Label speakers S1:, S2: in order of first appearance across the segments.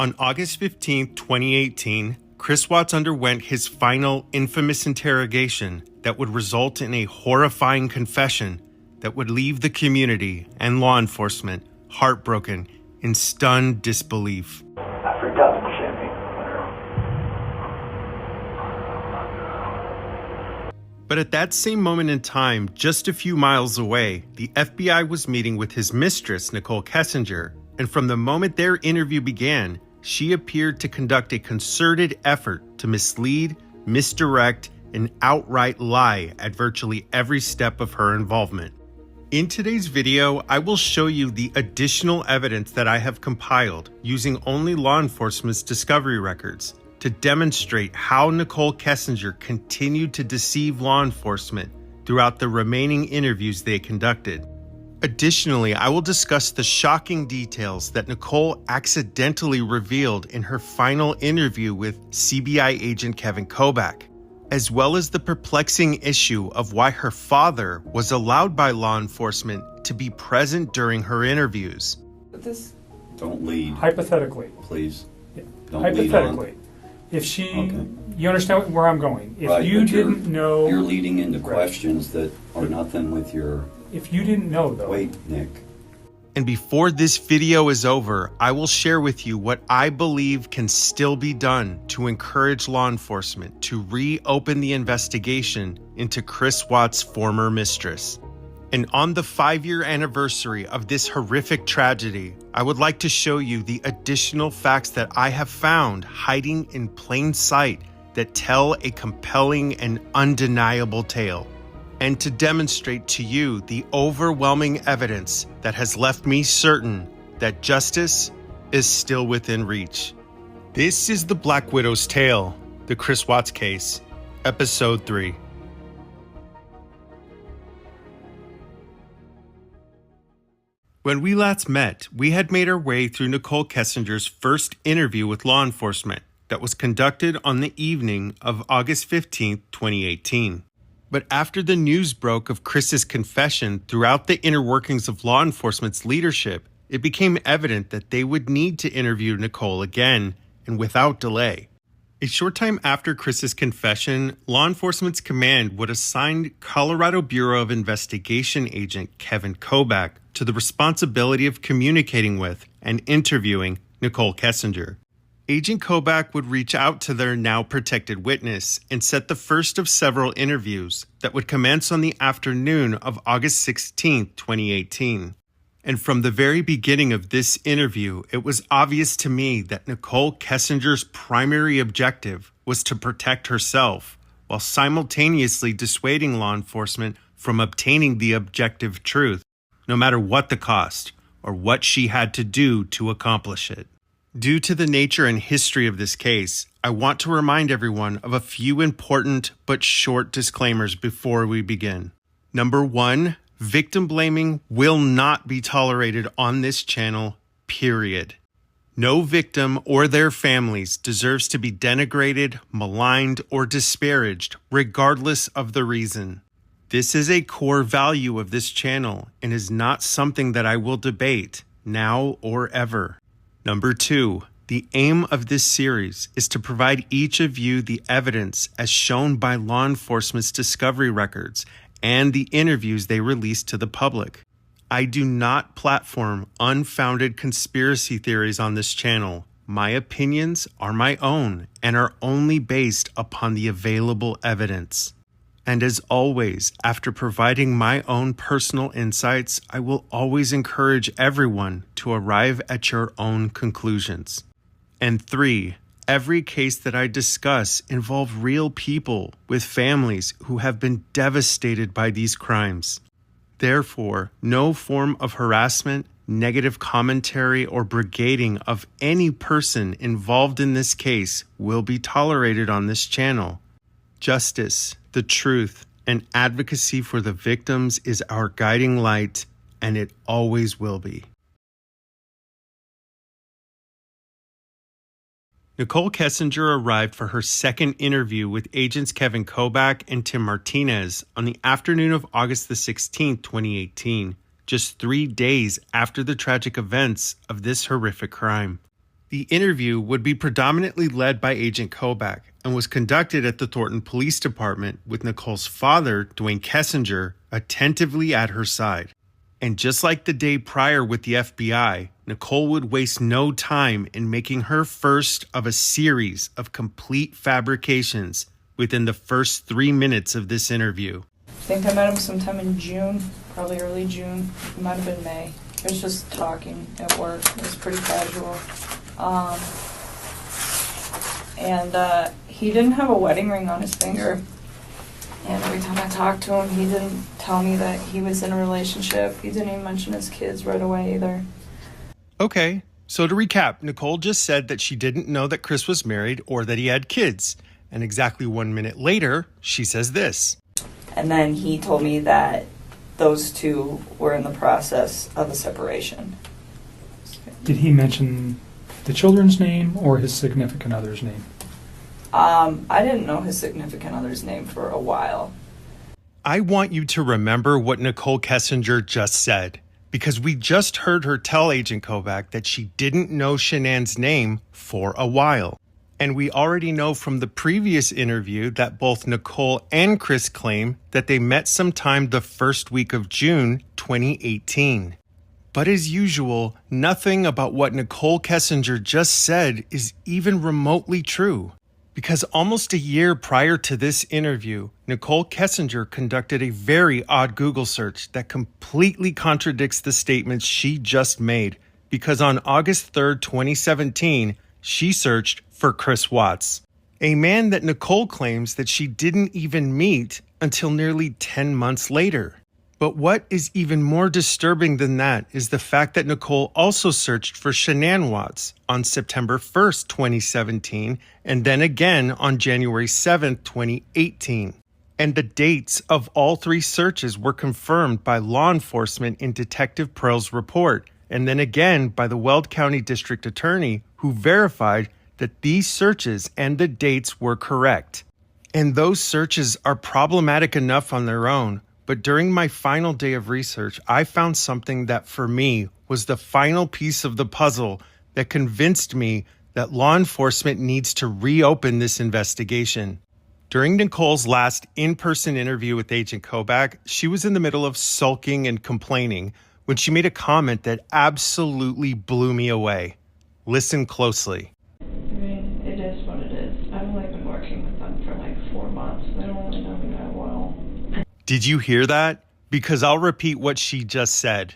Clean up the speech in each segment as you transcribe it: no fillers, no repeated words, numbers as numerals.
S1: On August 15, 2018, Chris Watts underwent his final infamous interrogation that would result in a horrifying confession that would leave the community and law enforcement heartbroken in stunned disbelief. But at that same moment in time, just a few miles away, the FBI was meeting with his mistress, Nicole Kessinger, and from the moment their interview began, she appeared to conduct a concerted effort to mislead, misdirect, and outright lie at virtually every step of her involvement. In today's video, I will show you the additional evidence that I have compiled using only law enforcement's discovery records to demonstrate how Nicole Kessinger continued to deceive law enforcement throughout the remaining interviews they conducted. Additionally, I will discuss the shocking details that Nicole accidentally revealed in her final interview with CBI agent Kevin Kobach, as well as the perplexing issue of why her father was allowed by law enforcement to be present during her interviews.
S2: Don't lead.
S3: Hypothetically.
S2: Please.
S3: Yeah.
S2: Don't
S3: Hypothetically.
S2: lead on.
S3: If she,
S2: Okay.
S3: You understand where I'm going. If
S2: Right,
S3: you
S2: but
S3: didn't know.
S2: You're leading into
S3: Right.
S2: questions that are nothing with your...
S3: If you didn't know, though.
S2: Wait, Nick.
S1: And before this video is over, I will share with you what I believe can still be done to encourage law enforcement to reopen the investigation into Chris Watts' former mistress. And on the 5-year anniversary of this horrific tragedy, I would like to show you the additional facts that I have found hiding in plain sight that tell a compelling and undeniable tale, and to demonstrate to you the overwhelming evidence that has left me certain that justice is still within reach. This is the Black Widow's Tale, the Chris Watts Case, Episode 3. When we last met, we had made our way through Nicole Kessinger's first interview with law enforcement that was conducted on the evening of August 15, 2018. But after the news broke of Chris's confession throughout the inner workings of law enforcement's leadership, it became evident that they would need to interview Nicole again, and without delay. A short time after Chris's confession, law enforcement's command would assign Colorado Bureau of Investigation agent Kevin Kobach to the responsibility of communicating with and interviewing Nicole Kessinger. Agent Kobach would reach out to their now protected witness and set the first of several interviews that would commence on the afternoon of August 16, 2018. And from the very beginning of this interview, it was obvious to me that Nicole Kessinger's primary objective was to protect herself, while simultaneously dissuading law enforcement from obtaining the objective truth, no matter what the cost or what she had to do to accomplish it. Due to the nature and history of this case, I want to remind everyone of a few important but short disclaimers before we begin. Number 1, victim blaming will not be tolerated on this channel, period. No victim or their families deserves to be denigrated, maligned, or disparaged, regardless of the reason. This is a core value of this channel and is not something that I will debate, now or ever. Number 2, the aim of this series is to provide each of you the evidence as shown by law enforcement's discovery records and the interviews they release to the public. I do not platform unfounded conspiracy theories on this channel. My opinions are my own and are only based upon the available evidence. And as always, after providing my own personal insights, I will always encourage everyone to arrive at your own conclusions. And 3, every case that I discuss involves real people with families who have been devastated by these crimes. Therefore, no form of harassment, negative commentary, or brigading of any person involved in this case will be tolerated on this channel. Justice, the truth, and advocacy for the victims is our guiding light, and it always will be. Nicole Kessinger arrived for her second interview with agents Kevin Kobach and Tim Martinez on the afternoon of August the 16th, 2018, just 3 days after the tragic events of this horrific crime. The interview would be predominantly led by Agent Kobach and was conducted at the Thornton Police Department with Nicole's father, Dwayne Kessinger, attentively at her side. And just like the day prior with the FBI, Nicole would waste no time in making her first of a series of complete fabrications within the first 3 minutes of this interview.
S4: I think I met him sometime in June, probably early June. It might have been May. It was just talking at work. It was pretty casual. And he didn't have a wedding ring on his finger. And every time I talked to him, he didn't tell me that he was in a relationship. He didn't even mention his kids right away either.
S1: Okay, so to recap, Nicole just said that she didn't know that Chris was married or that he had kids. And exactly 1 minute later, she says this.
S4: And then he told me that those two were in the process of a separation.
S3: Did he mention the children's name or his significant other's name?
S4: I didn't know his significant other's name for a while.
S1: I want you to remember what Nicole Kessinger just said, because we just heard her tell Agent Kobach that she didn't know Shanann's name for a while. And we already know from the previous interview that both Nicole and Chris claim that they met sometime the first week of June 2018. But as usual, nothing about what Nicole Kessinger just said is even remotely true. Because almost a year prior to this interview, Nicole Kessinger conducted a very odd Google search that completely contradicts the statements she just made. Because on August 3rd, 2017, she searched for Chris Watts, a man that Nicole claims that she didn't even meet until nearly 10 months later. But what is even more disturbing than that is the fact that Nicole also searched for Shanann Watts on September 1st, 2017, and then again on January 7th, 2018. And the dates of all three searches were confirmed by law enforcement in Detective Pearl's report, and then again by the Weld County District Attorney, who verified that these searches and the dates were correct. And those searches are problematic enough on their own, but during my final day of research, I found something that for me was the final piece of the puzzle that convinced me that law enforcement needs to reopen this investigation. During Nicole's last in-person interview with Agent Kobach, she was in the middle of sulking and complaining when she made a comment that absolutely blew me away. Listen closely.
S4: I mean, it is what it is. I've only been working with them for like 4 months. They don't really know me that well.
S1: Did you hear that? Because I'll repeat what she just said.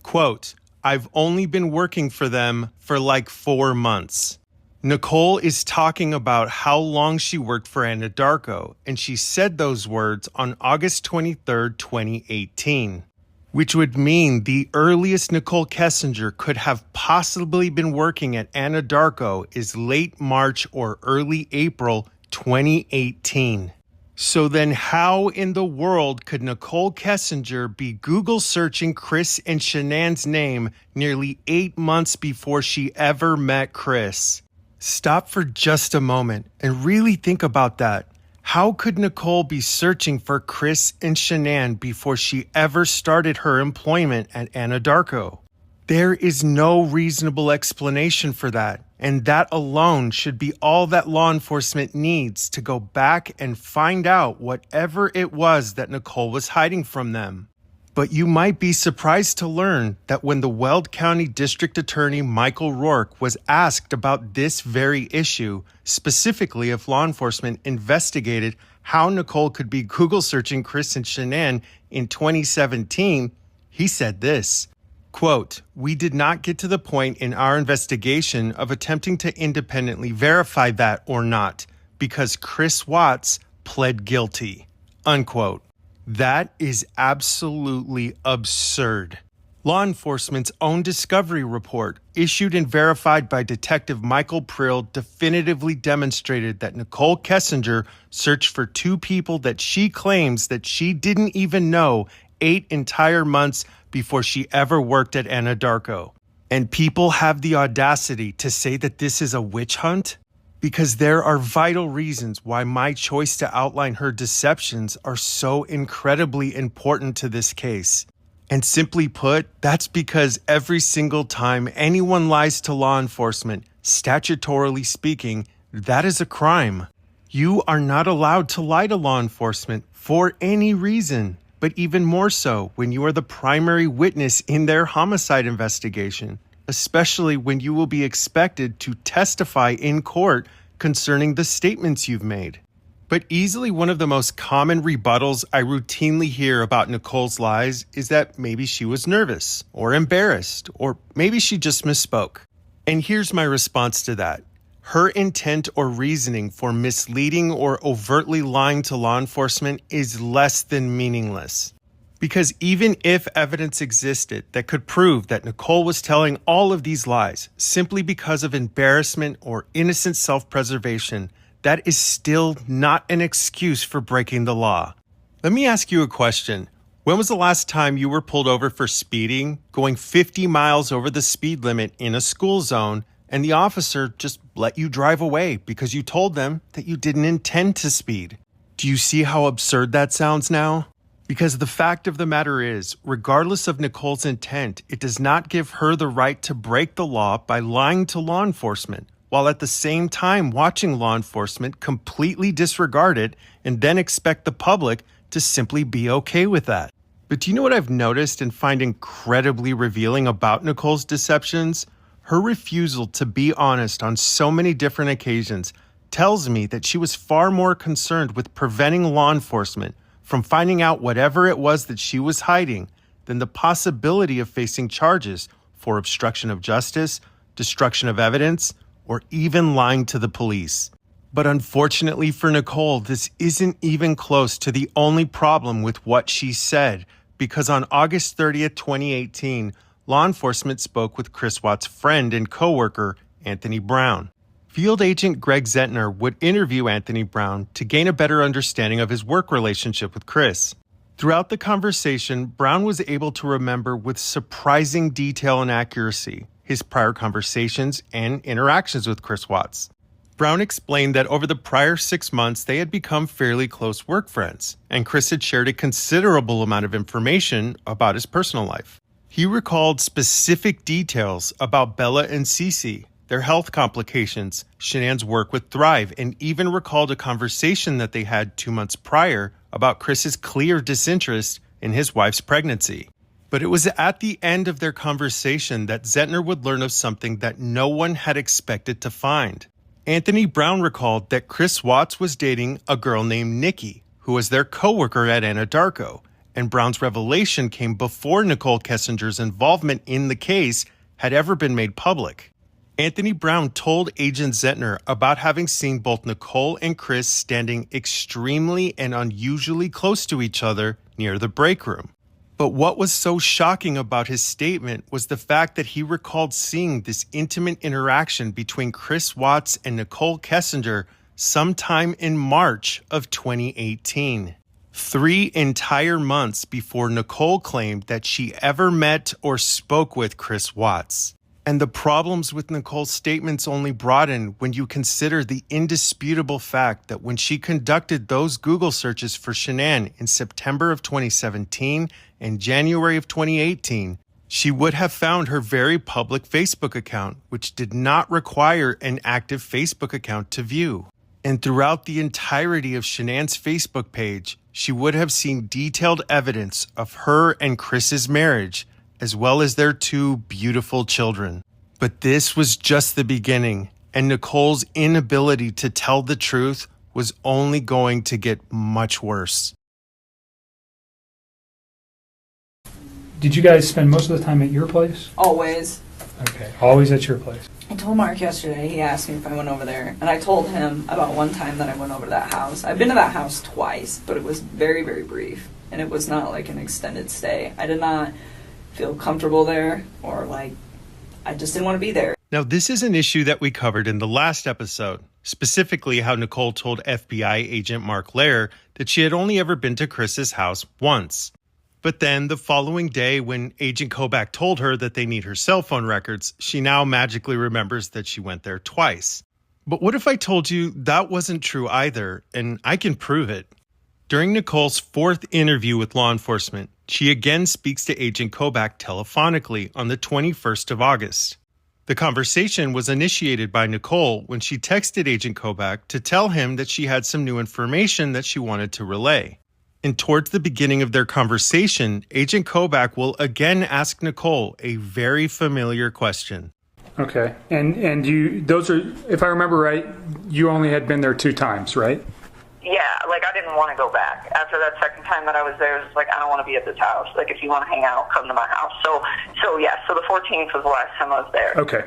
S1: Quote, I've only been working for them for like 4 months. Nicole is talking about how long she worked for Anadarko, and she said those words on August 23rd, 2018, which would mean the earliest Nicole Kessinger could have possibly been working at Anadarko is late March or early April 2018. So then how in the world could Nicole Kessinger be Google searching Chris and Shanann's name nearly 8 months before she ever met Chris? Stop for just a moment and really think about that. How could Nicole be searching for Chris and Shanann before she ever started her employment at Anadarko? There is no reasonable explanation for that, and that alone should be all that law enforcement needs to go back and find out whatever it was that Nicole was hiding from them. But you might be surprised to learn that when the Weld County District Attorney Michael Rourke was asked about this very issue, specifically if law enforcement investigated how Nicole could be Google searching Chris and Shanann in 2017, he said this. Quote, we did not get to the point in our investigation of attempting to independently verify that or not because Chris Watts pled guilty. Unquote. That is absolutely absurd. Law enforcement's own discovery report, issued and verified by Detective Michael Prill, definitively demonstrated that Nicole Kessinger searched for two people that she claims that she didn't even know 8 entire months before she ever worked at Anadarko. And people have the audacity to say that this is a witch hunt? Because there are vital reasons why my choice to outline her deceptions are so incredibly important to this case. And simply put, that's because every single time anyone lies to law enforcement, Statutorily speaking, that is a crime. You are not allowed to lie to law enforcement for any reason, but even more so when you are the primary witness in their homicide investigation, especially when you will be expected to testify in court concerning the statements you've made. But easily one of the most common rebuttals I routinely hear about Nicole's lies is that maybe she was nervous or embarrassed, or maybe she just misspoke. And here's my response to that. Her intent or reasoning for misleading or overtly lying to law enforcement is less than meaningless. Because even if evidence existed that could prove that Nicole was telling all of these lies simply because of embarrassment or innocent self-preservation, that is still not an excuse for breaking the law. Let me ask you a question. When was the last time you were pulled over for speeding, going 50 miles over the speed limit in a school zone, and the officer just let you drive away because you told them that you didn't intend to speed? Do you see how absurd that sounds now? Because the fact of the matter is, regardless of Nicole's intent, it does not give her the right to break the law by lying to law enforcement, while at the same time watching law enforcement completely disregard it and then expect the public to simply be okay with that. But do you know what I've noticed and find incredibly revealing about Nicole's deceptions? Her refusal to be honest on so many different occasions tells me that she was far more concerned with preventing law enforcement from finding out whatever it was that she was hiding than the possibility of facing charges for obstruction of justice, destruction of evidence, or even lying to the police. But unfortunately for Nicole, this isn't even close to the only problem with what she said, because on August 30th, 2018, law enforcement spoke with Chris Watts' friend and coworker, Anthony Brown. Field Agent Greg Zentner would interview Anthony Brown to gain a better understanding of his work relationship with Chris. Throughout the conversation, Brown was able to remember with surprising detail and accuracy his prior conversations and interactions with Chris Watts. Brown explained that over the prior 6 months, they had become fairly close work friends, and Chris had shared a considerable amount of information about his personal life. He recalled specific details about Bella and Cece, their health complications, Shanann's work with Thrive, and even recalled a conversation that they had 2 months prior about Chris's clear disinterest in his wife's pregnancy. But it was at the end of their conversation that Zentner would learn of something that no one had expected to find. Anthony Brown recalled that Chris Watts was dating a girl named Nikki, who was their coworker at Anadarko, and Brown's revelation came before Nicole Kessinger's involvement in the case had ever been made public. Anthony Brown told Agent Zentner about having seen both Nicole and Chris standing extremely and unusually close to each other near the break room. But what was so shocking about his statement was the fact that he recalled seeing this intimate interaction between Chris Watts and Nicole Kessinger sometime in March of 2018. 3 entire months before Nicole claimed that she ever met or spoke with Chris Watts. And the problems with Nicole's statements only broaden when you consider the indisputable fact that when she conducted those Google searches for Shanann in September of 2017 and January of 2018, she would have found her very public Facebook account, which did not require an active Facebook account to view. And throughout the entirety of Shanann's Facebook page, she would have seen detailed evidence of her and Chris's marriage, as well as their 2 beautiful children. But this was just the beginning, and Nicole's inability to tell the truth was only going to get much worse.
S3: Did you guys spend most of the time at your place?
S4: Always.
S3: Okay, always at your place.
S4: I told Mark yesterday, he asked me if I went over there, and I told him about one time that I went over to that house. I've been to that house twice, but it was very, very brief, and it was not like an extended stay. I did not feel comfortable there, or I just didn't want to be there.
S1: Now, this is an issue that we covered in the last episode, specifically how Nicole told FBI agent Mark Lair that she had only ever been to Chris's house once. But then the following day, when Agent Kobach told her that they need her cell phone records, she now magically remembers that she went there twice. But what if I told you that wasn't true either, and I can prove it? During Nicole's 4th interview with law enforcement, she again speaks to Agent Kobach telephonically on the 21st of August. The conversation was initiated by Nicole when she texted Agent Kobach to tell him that she had some new information that she wanted to relay. And towards the beginning of their conversation, Agent Kobach will again ask Nicole a very familiar question.
S3: Okay. And those are, if I remember right, you only had been there 2 times, right?
S5: Yeah, like I didn't want to go back. After that second time that I was there, it was like, I don't want to be at this house. Like, if you want to hang out, come to my house. So the 14th was the last time I was there.
S3: Okay.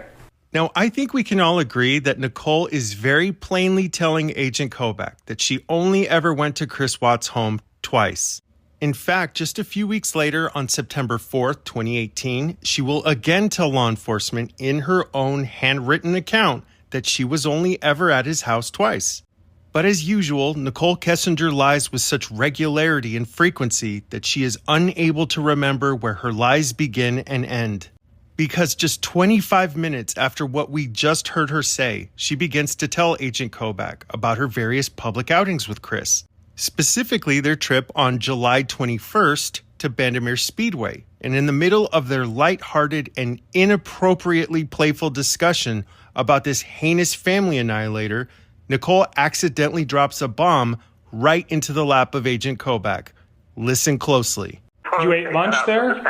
S1: Now, I think we can all agree that Nicole is very plainly telling Agent Kobach that she only ever went to Chris Watt's home twice. In fact, just a few weeks later, on September 4th, 2018, she will again tell law enforcement in her own handwritten account that she was only ever at his house twice. But as usual, Nicole Kessinger lies with such regularity and frequency that she is unable to remember where her lies begin and end. Because just 25 minutes after what we just heard her say, she begins to tell Agent Kobach about her various public outings with Chris. Specifically, their trip on July 21st to Bandimere Speedway. And in the middle of their lighthearted and inappropriately playful discussion about this heinous family annihilator, Nicole accidentally drops a bomb right into the lap of Agent Kobach. Listen closely.
S3: You ate lunch there?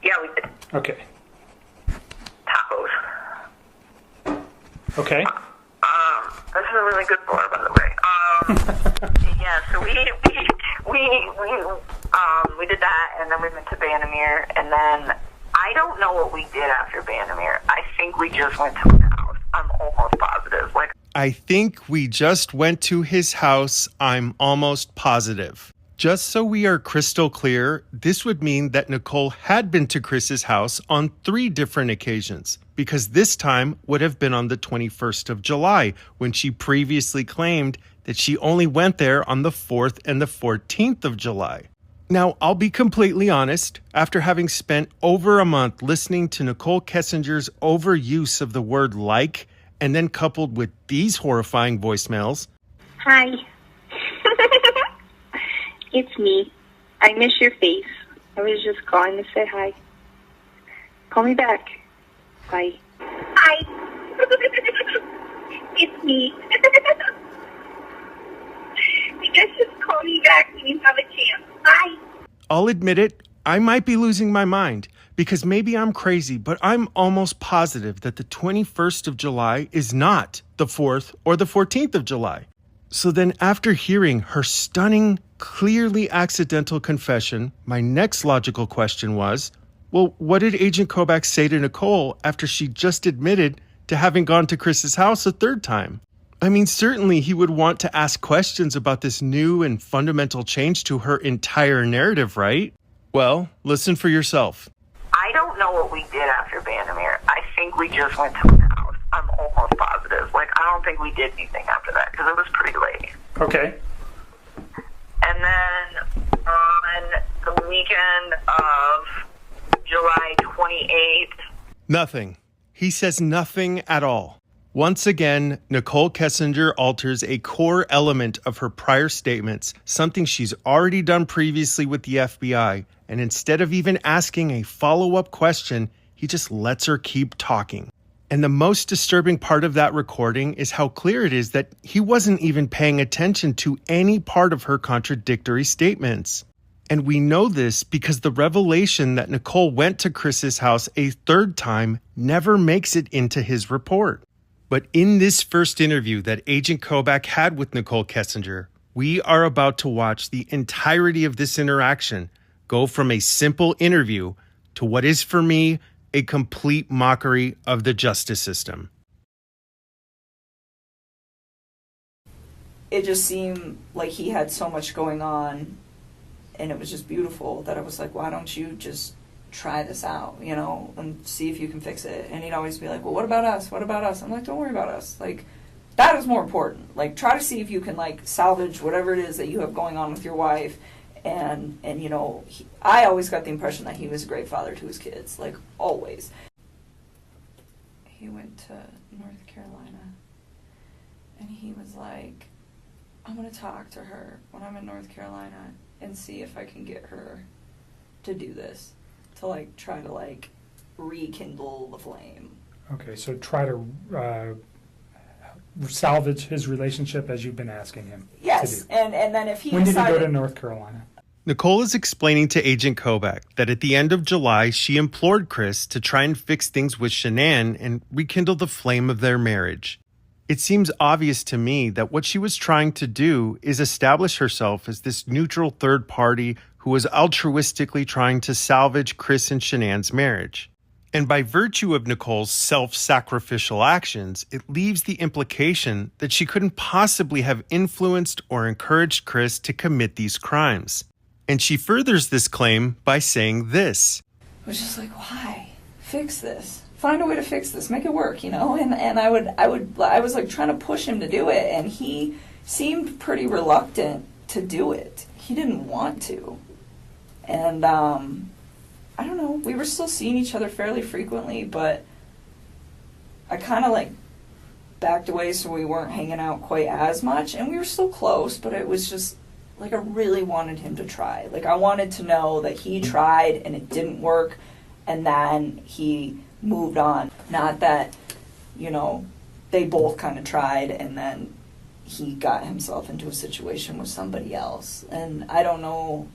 S5: Yeah, we did.
S3: Okay.
S5: Tacos.
S3: Okay.
S5: This is a really good bar, by the way. Yeah, so we did that, and then we went to Bandimere, and then I don't know what we did after Bandimere. I think we just went to his house. I'm almost positive.
S1: I think we just went to his house. I'm almost positive. Just so we are crystal clear, this would mean that Nicole had been to Chris's house on 3 different occasions, because this time would have been on the 21st of July, when she previously claimed that she only went there on the 4th and the 14th of July. Now, I'll be completely honest, after having spent over a month listening to Nicole Kessinger's overuse of the word like, and then coupled with these horrifying voicemails.
S6: Hi. It's me. I miss your face. I was just calling to say hi. Call me back. Bye. Hi. It's me. You guys just call me back when you have a chance. Bye.
S1: I'll admit it, I might be losing my mind, because maybe I'm crazy, but I'm almost positive that the 21st of July is not the 4th or the 14th of July. So then after hearing her stunning, clearly accidental confession, my next logical question was, well, what did Agent Kobach say to Nicole after she just admitted to having gone to Chris's house a 3rd time? I mean, certainly he would want to ask questions about this new and fundamental change to her entire narrative, right? Well, listen for yourself.
S5: I don't know what we did after Bandimere. I think we just went to his house. I'm almost positive. I don't think we did anything after that, because it was pretty late.
S3: Okay.
S5: And then on the weekend of July 28th...
S1: Nothing. He says nothing at all. Once again, Nicole Kessinger alters a core element of her prior statements, something she's already done previously with the FBI, and instead of even asking a follow-up question, he just lets her keep talking. And the most disturbing part of that recording is how clear it is that he wasn't even paying attention to any part of her contradictory statements. And we know this because the revelation that Nicole went to Chris's house a 3rd time never makes it into his report. But in this first interview that Agent Kobach had with Nicole Kessinger, we are about to watch the entirety of this interaction go from a simple interview to what is, for me, a complete mockery of the justice system.
S4: It just seemed like he had so much going on, and it was just beautiful that I was like, why don't you just try this out, and see if you can fix it. And he'd always be like, well, what about us? What about us? I'm like, don't worry about us. That is more important. Try to see if you can, salvage whatever it is that you have going on with your wife. And I always got the impression that he was a great father to his kids, always. He went to North Carolina, and he was like, I'm going to talk to her when I'm in North Carolina and see if I can get her to do this. To try to rekindle the flame.
S3: Okay, so try to salvage his relationship as you've been asking him
S4: Yes,
S3: to do.
S4: and then if he
S3: When did he
S4: decided,
S3: go to North Carolina?
S1: Nicole is explaining to Agent Kovac that at the end of July, she implored Chris to try and fix things with Shanann and rekindle the flame of their marriage. It seems obvious to me that what she was trying to do is establish herself as this neutral third party who was altruistically trying to salvage Chris and Shanann's marriage. And by virtue of Nicole's self-sacrificial actions, it leaves the implication that she couldn't possibly have influenced or encouraged Chris to commit these crimes. And she furthers this claim by saying this.
S4: I was just like, why? Fix this. Find a way to fix this. Make it work, you know? And I was like trying to push him to do it, and he seemed pretty reluctant to do it. He didn't want to. And, I don't know, we were still seeing each other fairly frequently, but I kind of like backed away so we weren't hanging out quite as much, and we were still close, but it was just like I really wanted him to try. Like I wanted to know that he tried and it didn't work, and then he moved on. Not that, you know, they both kind of tried and then he got himself into a situation with somebody else. And I don't know,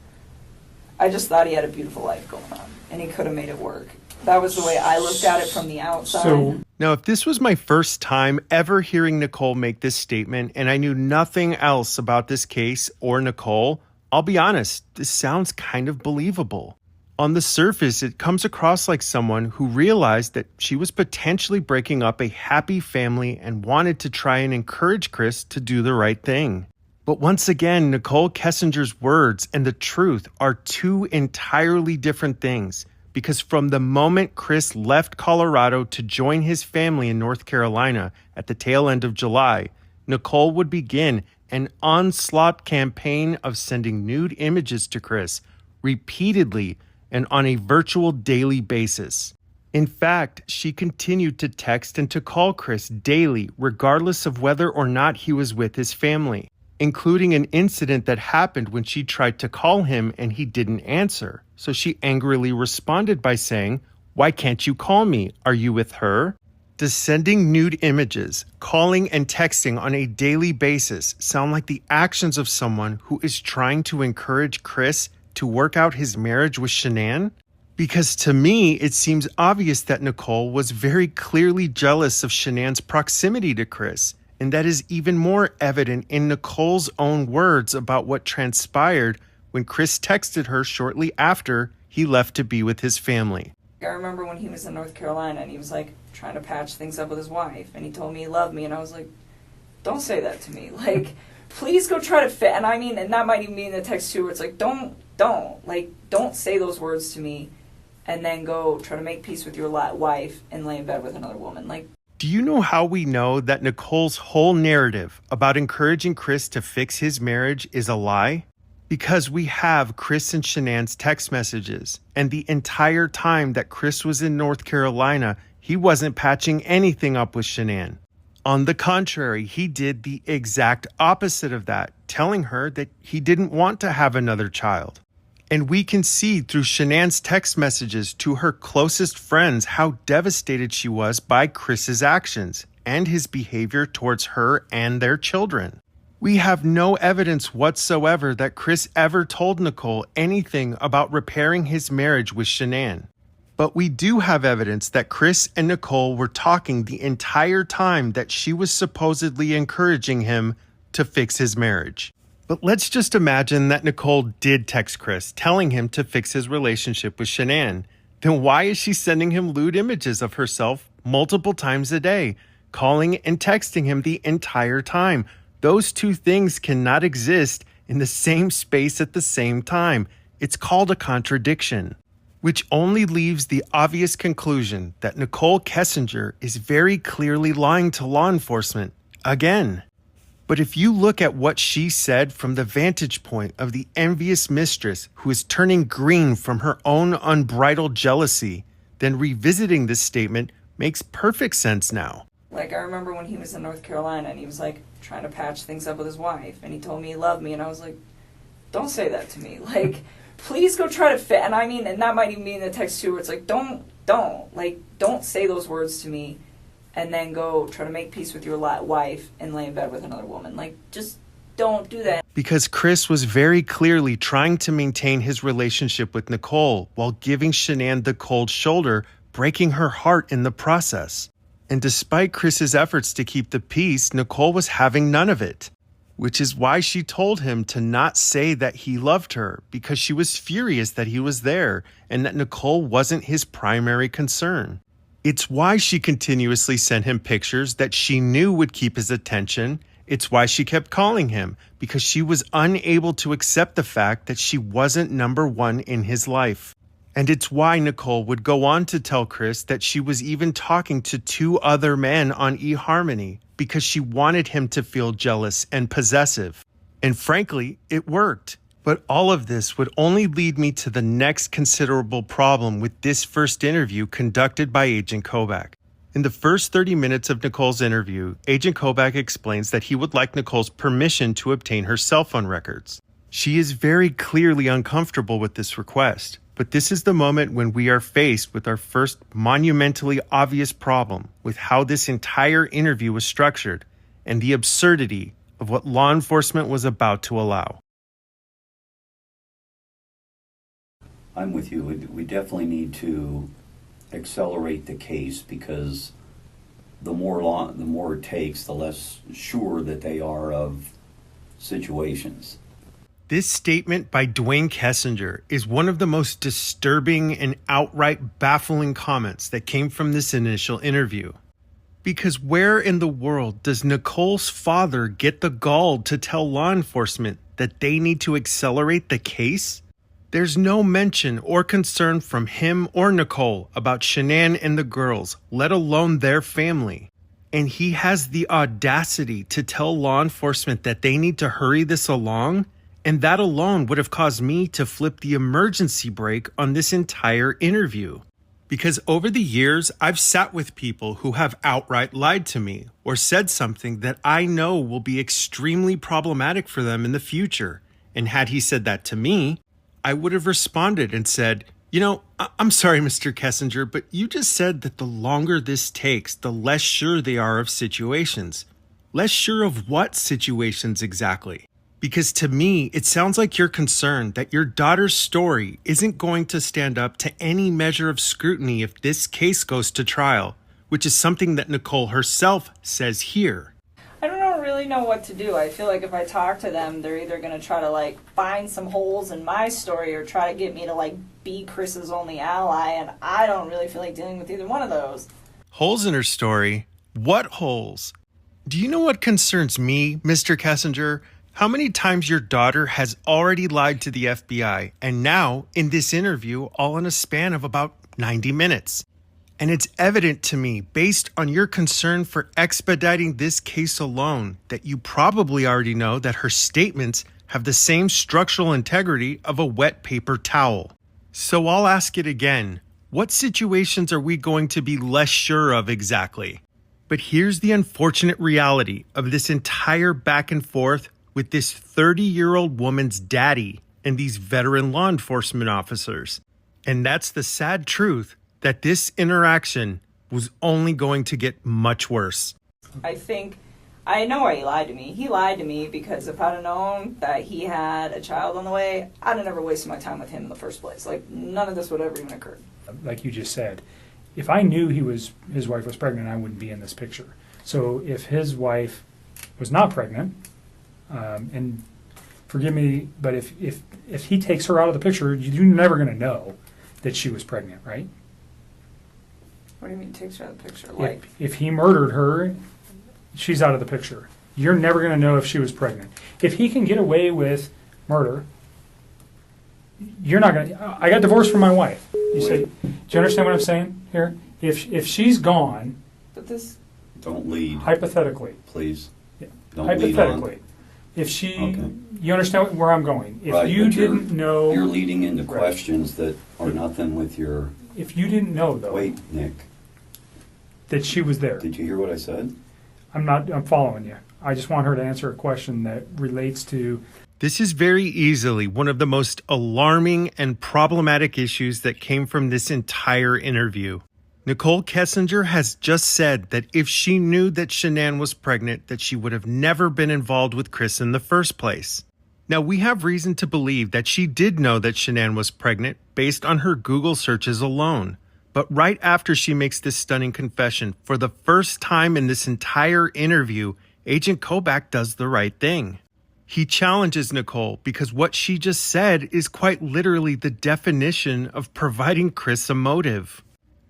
S4: I just thought he had a beautiful life going on and he could have made it work. That was the way I looked at it from the outside.
S3: So,
S1: Now, if this was my first time ever hearing Nicole make this statement and I knew nothing else about this case or Nicole, I'll be honest, this sounds kind of believable. On the surface, it comes across like someone who realized that she was potentially breaking up a happy family and wanted to try and encourage Chris to do the right thing. But once again, Nicole Kessinger's words and the truth are two entirely different things. Because from the moment Chris left Colorado to join his family in North Carolina at the tail end of July, Nicole would begin an onslaught campaign of sending nude images to Chris repeatedly and on a virtual daily basis. In fact, she continued to text and to call Chris daily, regardless of whether or not he was with his family, including an incident that happened when she tried to call him and he didn't answer. So she angrily responded by saying, "Why can't you call me? Are you with her?" Does sending nude images, calling and texting on a daily basis sound like the actions of someone who is trying to encourage Chris to work out his marriage with Shanann? Because to me, it seems obvious that Nicole was very clearly jealous of Shanann's proximity to Chris. And that is even more evident in Nicole's own words about what transpired when Chris texted her shortly after he left to be with his family.
S4: I remember when he was in North Carolina and he was like trying to patch things up with his wife and he told me he loved me and I was like, don't say that to me. Like, please go try to fit. And I mean, and that might even be in the text too, where it's like, don't say those words to me and then go try to make peace with your wife and lay in bed with another woman. Like,
S1: do you know how we know that Nicole's whole narrative about encouraging Chris to fix his marriage is a lie? Because we have Chris and Shanann's text messages, and the entire time that Chris was in North Carolina, he wasn't patching anything up with Shanann. On the contrary, he did the exact opposite of that, telling her that he didn't want to have another child. And we can see through Shanann's text messages to her closest friends how devastated she was by Chris's actions and his behavior towards her and their children. We have no evidence whatsoever that Chris ever told Nicole anything about repairing his marriage with Shanann. But we do have evidence that Chris and Nicole were talking the entire time that she was supposedly encouraging him to fix his marriage. But let's just imagine that Nicole did text Chris telling him to fix his relationship with Shanann. Then why is she sending him lewd images of herself multiple times a day, calling and texting him the entire time? Those two things cannot exist in the same space at the same time. It's called a contradiction, which only leaves the obvious conclusion that Nicole Kessinger is very clearly lying to law enforcement again. But if you look at what she said from the vantage point of the envious mistress who is turning green from her own unbridled jealousy, then revisiting this statement makes perfect sense now.
S4: Like, I remember when he was in North Carolina and he was like trying to patch things up with his wife and he told me he loved me and I was like, don't say that to me. Like, please go try to fit. And I mean, and that might even be in the text too, where it's like, don't say those words to me and then go try to make peace with your wife and lay in bed with another woman. Like, just don't do that.
S1: Because Chris was very clearly trying to maintain his relationship with Nicole while giving Shanann the cold shoulder, breaking her heart in the process. And despite Chris's efforts to keep the peace, Nicole was having none of it, which is why she told him to not say that he loved her, because she was furious that he was there and that Nicole wasn't his primary concern. It's why she continuously sent him pictures that she knew would keep his attention. It's why she kept calling him, because she was unable to accept the fact that she wasn't number one in his life. And it's why Nicole would go on to tell Chris that she was even talking to 2 other men on eHarmony because she wanted him to feel jealous and possessive. And frankly, it worked. But all of this would only lead me to the next considerable problem with this first interview conducted by Agent Kobach. In the first 30 minutes of Nicole's interview, Agent Kobach explains that he would like Nicole's permission to obtain her cell phone records. She is very clearly uncomfortable with this request, but this is the moment when we are faced with our first monumentally obvious problem with how this entire interview was structured and the absurdity of what law enforcement was about to allow.
S2: I'm with you. We definitely need to accelerate the case because the more it takes, the less sure that they are of situations.
S1: This statement by Dwayne Kessinger is one of the most disturbing and outright baffling comments that came from this initial interview. Because where in the world does Nicole's father get the gall to tell law enforcement that they need to accelerate the case? There's no mention or concern from him or Nicole about Shanann and the girls, let alone their family. And he has the audacity to tell law enforcement that they need to hurry this along, and that alone would have caused me to flip the emergency brake on this entire interview. Because over the years, I've sat with people who have outright lied to me or said something that I know will be extremely problematic for them in the future. And had he said that to me, I would have responded and said, you know, I'm sorry, Mr. Kessinger, but you just said that the longer this takes, the less sure they are of situations. Less sure of what situations exactly? Because to me, it sounds like you're concerned that your daughter's story isn't going to stand up to any measure of scrutiny if this case goes to trial, which is something that Nicole herself says here.
S4: I don't really know what to do. I feel like if I talk to them, they're either going to try to like find some holes in my story or try to get me to like be Chris's only ally, and I don't really feel like dealing with either one of those.
S1: Holes in her story? What holes? Do you know what concerns me, Mr. Kessinger? How many times your daughter has already lied to the FBI, and now in this interview, all in a span of about 90 minutes. And it's evident to me, based on your concern for expediting this case alone, that you probably already know that her statements have the same structural integrity of a wet paper towel. So I'll ask it again. What situations are we going to be less sure of exactly? But here's the unfortunate reality of this entire back and forth with this 30-year-old woman's daddy and these veteran law enforcement officers. And that's the sad truth, that this interaction was only going to get much worse.
S4: I know why he lied to me. He lied to me because if I'd have known that he had a child on the way, I'd have never wasted my time with him in the first place. Like, none of this would have even occurred.
S3: Like you just said, if I knew his wife was pregnant, I wouldn't be in this picture. So if his wife was not pregnant, and forgive me, but if he takes her out of the picture, you're never going to know that she was pregnant, right?
S4: What do you mean takes her out of the picture? Like,
S3: if he murdered her, she's out of the picture. You're never going to know if she was pregnant. If he can get away with murder, you're not going to... I got divorced from my wife. You say, do you understand what I'm saying here? If she's gone...
S4: But this...
S2: Don't lead.
S3: Hypothetically.
S2: Please.
S3: Yeah.
S2: Don't
S3: Hypothetically.
S2: lead on.
S3: If she...
S2: Okay.
S3: You understand where I'm going. If
S2: right,
S3: you didn't know...
S2: You're leading into
S3: right.
S2: questions that are nothing with your...
S3: If you didn't know, though...
S2: Wait, Nick.
S3: That she was there.
S2: Did you hear what I said?
S3: I'm following you. I just want her to answer a question that relates to...
S1: This is very easily one of the most alarming and problematic issues that came from this entire interview. Nicole Kessinger has just said that if she knew that Shanann was pregnant, that she would have never been involved with Chris in the first place. Now, we have reason to believe that she did know that Shanann was pregnant based on her Google searches alone. But right after she makes this stunning confession, for the first time in this entire interview, Agent Kobach does the right thing. He challenges Nicole because what she just said is quite literally the definition of providing Chris a motive.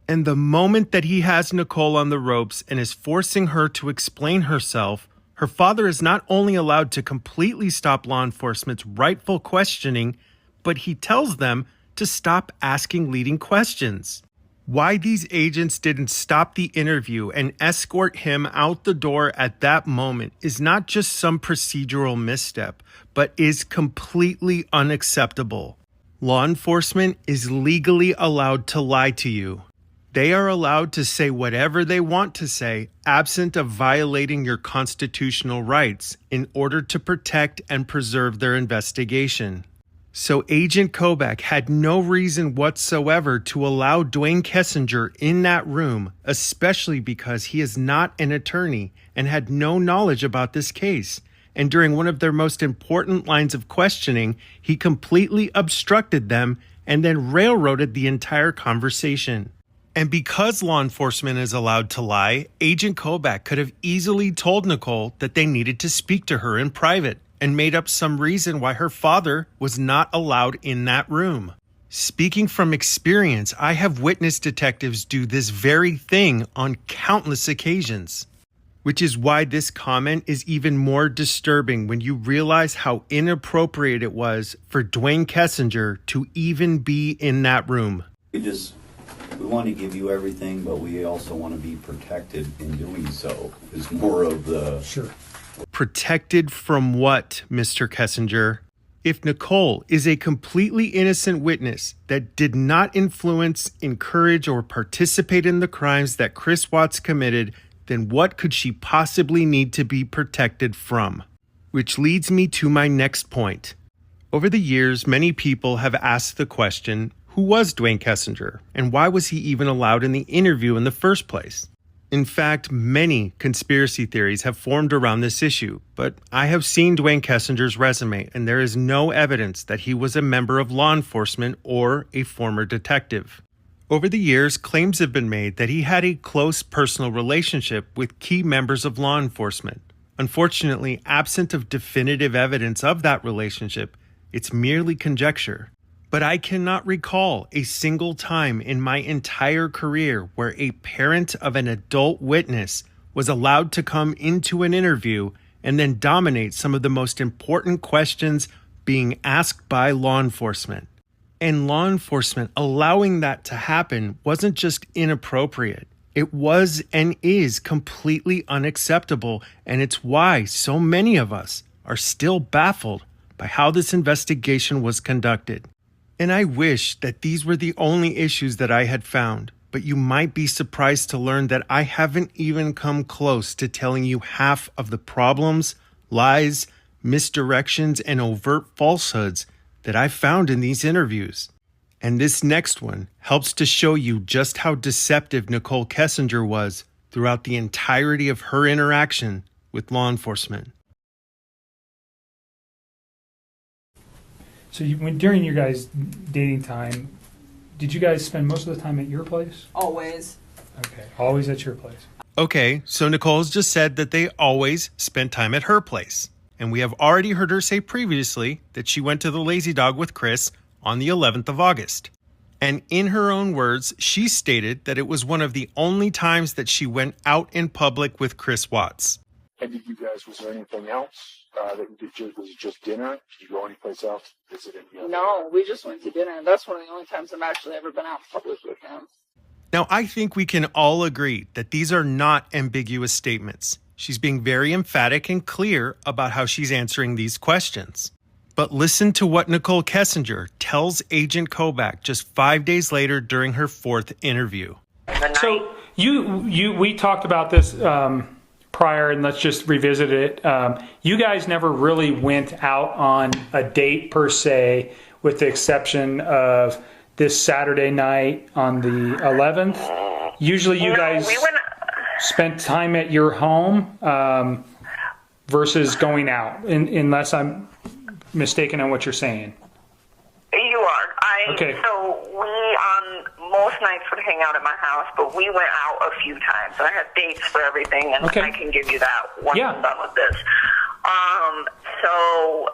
S1: And the moment that he has Nicole on the ropes and is forcing her to explain herself, her father is not only allowed to completely stop law enforcement's rightful questioning, but he tells them to stop asking leading questions. Why these agents didn't stop the interview and escort him out the door at that moment is not just some procedural misstep, but is completely unacceptable. Law enforcement is legally allowed to lie to you. They are allowed to say whatever they want to say, absent of violating your constitutional rights, in order to protect and preserve their investigation. So Agent Kobach had no reason whatsoever to allow Dwayne Kessinger in that room, especially because he is not an attorney and had no knowledge about this case. And during one of their most important lines of questioning, he completely obstructed them and then railroaded the entire conversation. And because law enforcement is allowed to lie, Agent Kobach could have easily told Nicole that they needed to speak to her in private and made up some reason why her father was not allowed in that room. Speaking from experience, I have witnessed detectives do this very thing on countless occasions, which is why this comment is even more disturbing when you realize how inappropriate it was for Dwayne Kessinger to even be in that room.
S2: We want to give you everything, but we also want to be protected in doing so. Is more of the...
S3: Sure.
S1: Protected from what, Mr. Kessinger? If Nicole is a completely innocent witness that did not influence, encourage, or participate in the crimes that Chris Watts committed, then what could she possibly need to be protected from? Which leads me to my next point. Over the years, many people have asked the question, who was Dwayne Kessinger, and why was he even allowed in the interview in the first place? In fact, many conspiracy theories have formed around this issue, but I have seen Dwayne Kessinger's resume, and there is no evidence that he was a member of law enforcement or a former detective. Over the years, claims have been made that he had a close personal relationship with key members of law enforcement. Unfortunately, absent of definitive evidence of that relationship, it's merely conjecture. But I cannot recall a single time in my entire career where a parent of an adult witness was allowed to come into an interview and then dominate some of the most important questions being asked by law enforcement. And law enforcement allowing that to happen wasn't just inappropriate. It was and is completely unacceptable, and it's why so many of us are still baffled by how this investigation was conducted. And I wish that these were the only issues that I had found, but you might be surprised to learn that I haven't even come close to telling you half of the problems, lies, misdirections, and overt falsehoods that I found in these interviews. And this next one helps to show you just how deceptive Nicole Kessinger was throughout the entirety of her interaction with law enforcement.
S3: So during your guys' dating time, did you guys spend most of the time at your place?
S4: Always.
S3: Okay, always at your place.
S1: Okay, so Nicole's just said that they always spent time at her place. And we have already heard her say previously that she went to the Lazy Dog with Chris on the 11th of August. And in her own words, she stated that it was one of the only times that she went out in public with Chris Watts.
S7: And did you guys, was there anything else that you did? Was it just dinner? Did you go anyplace else? Visit any other?
S8: No, we just went to dinner. That's one of the only times I've actually ever been out public with him.
S1: Now, I think we can all agree that these are not ambiguous statements. She's being very emphatic and clear about how she's answering these questions. But listen to what Nicole Kessinger tells Agent Kobach just 5 days later during her fourth interview.
S3: So we talked about this prior, and let's just revisit it. You guys never really went out on a date per se, with the exception of this Saturday night on the 11th. usually you guys
S5: we went.
S3: spent time at your home versus going out, unless I'm mistaken on what you're saying.
S5: You are.
S3: Okay.
S5: So we on most nights would hang out at my house, but we went out a few times. I have dates for everything, and
S3: Okay.
S5: I can give you that once
S3: Yeah.
S5: I'm done with this. So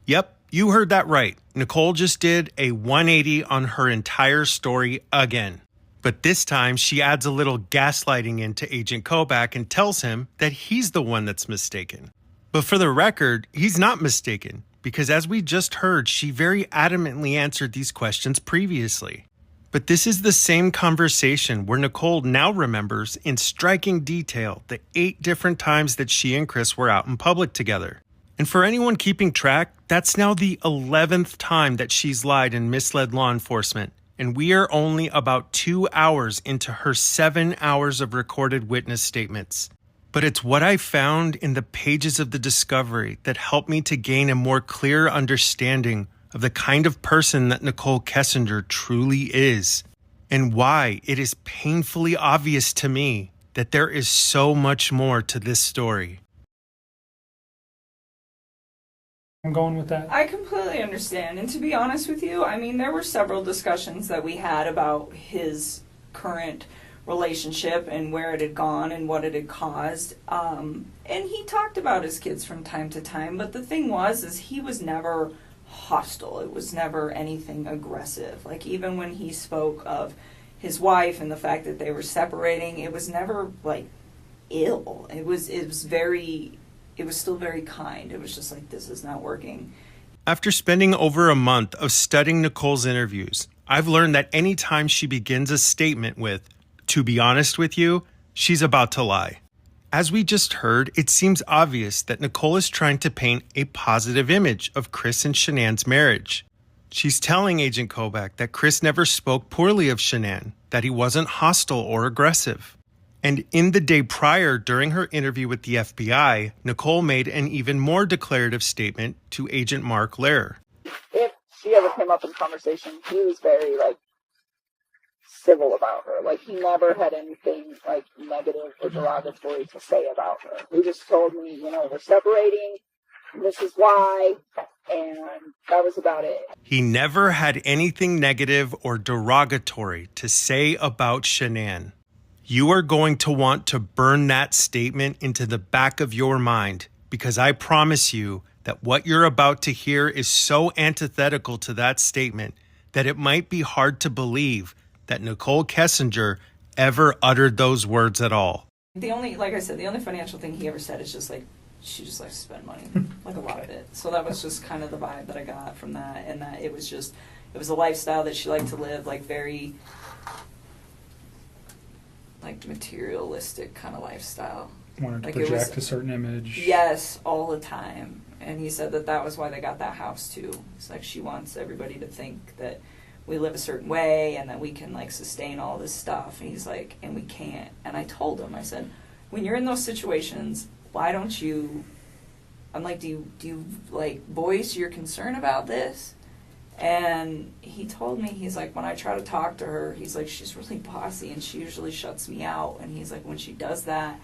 S1: Yep, you heard that right. Nicole just did a 180 on her entire story again. But this time, she adds a little gaslighting into Agent Kobach and tells him that he's the one that's mistaken. But for the record, he's not mistaken, because as we just heard, she very adamantly answered these questions previously. But this is the same conversation where Nicole now remembers in striking detail the 8 different times that she and Chris were out in public together. And for anyone keeping track, that's now the 11th time that she's lied and misled law enforcement. And we are only about 2 hours into her 7 hours of recorded witness statements. But it's what I found in the pages of the discovery that helped me to gain a more clear understanding of the kind of person that Nicole Kessinger truly is, and why it is painfully obvious to me that there is so much more to this story.
S3: I'm going with that.
S4: I completely understand. And to be honest with you, I mean, there were several discussions that we had about his current relationship and where it had gone and what it had caused. And he talked about his kids from time to time. But the thing is he was never hostile. It was never anything aggressive. Like, even when he spoke of his wife and the fact that they were separating, it was never, like, ill. It was still very kind. It was just like, this is not working.
S1: After spending over a month of studying Nicole's interviews, I've learned that any time she begins a statement with, "To be honest with you," she's about to lie. As we just heard, it seems obvious that Nicole is trying to paint a positive image of Chris and Shanann's marriage. She's telling Agent Kobach that Chris never spoke poorly of Shanann, that he wasn't hostile or aggressive. And in the day prior, during her interview with the FBI, Nicole made an even more declarative statement to Agent Mark Lehrer.
S8: If she ever came up in conversation, he was very, civil about her. Like, he never had anything, negative or derogatory to say about her. He just told me, we're separating, this is why, and that was about it.
S1: He never had anything negative or derogatory to say about Shanann. You are going to want to burn that statement into the back of your mind, because I promise you that what you're about to hear is so antithetical to that statement that it might be hard to believe that Nicole Kessinger ever uttered those words at all.
S4: The only financial thing he ever said is just she just likes to spend money, a lot of it. So that was just kind of the vibe that I got from that, and that it was a lifestyle that she liked to live, very materialistic kind of lifestyle.
S3: Wanted to project a certain image.
S4: Yes, all the time. And he said that was why they got that house too. It's she wants everybody to think that we live a certain way and that we can sustain all this stuff. And he's and we can't. And I told him, I said, when you're in those situations, why don't you, do you voice your concern about this? And he told me, he's when I try to talk to her, he's she's really bossy and she usually shuts me out. And he's when she does that,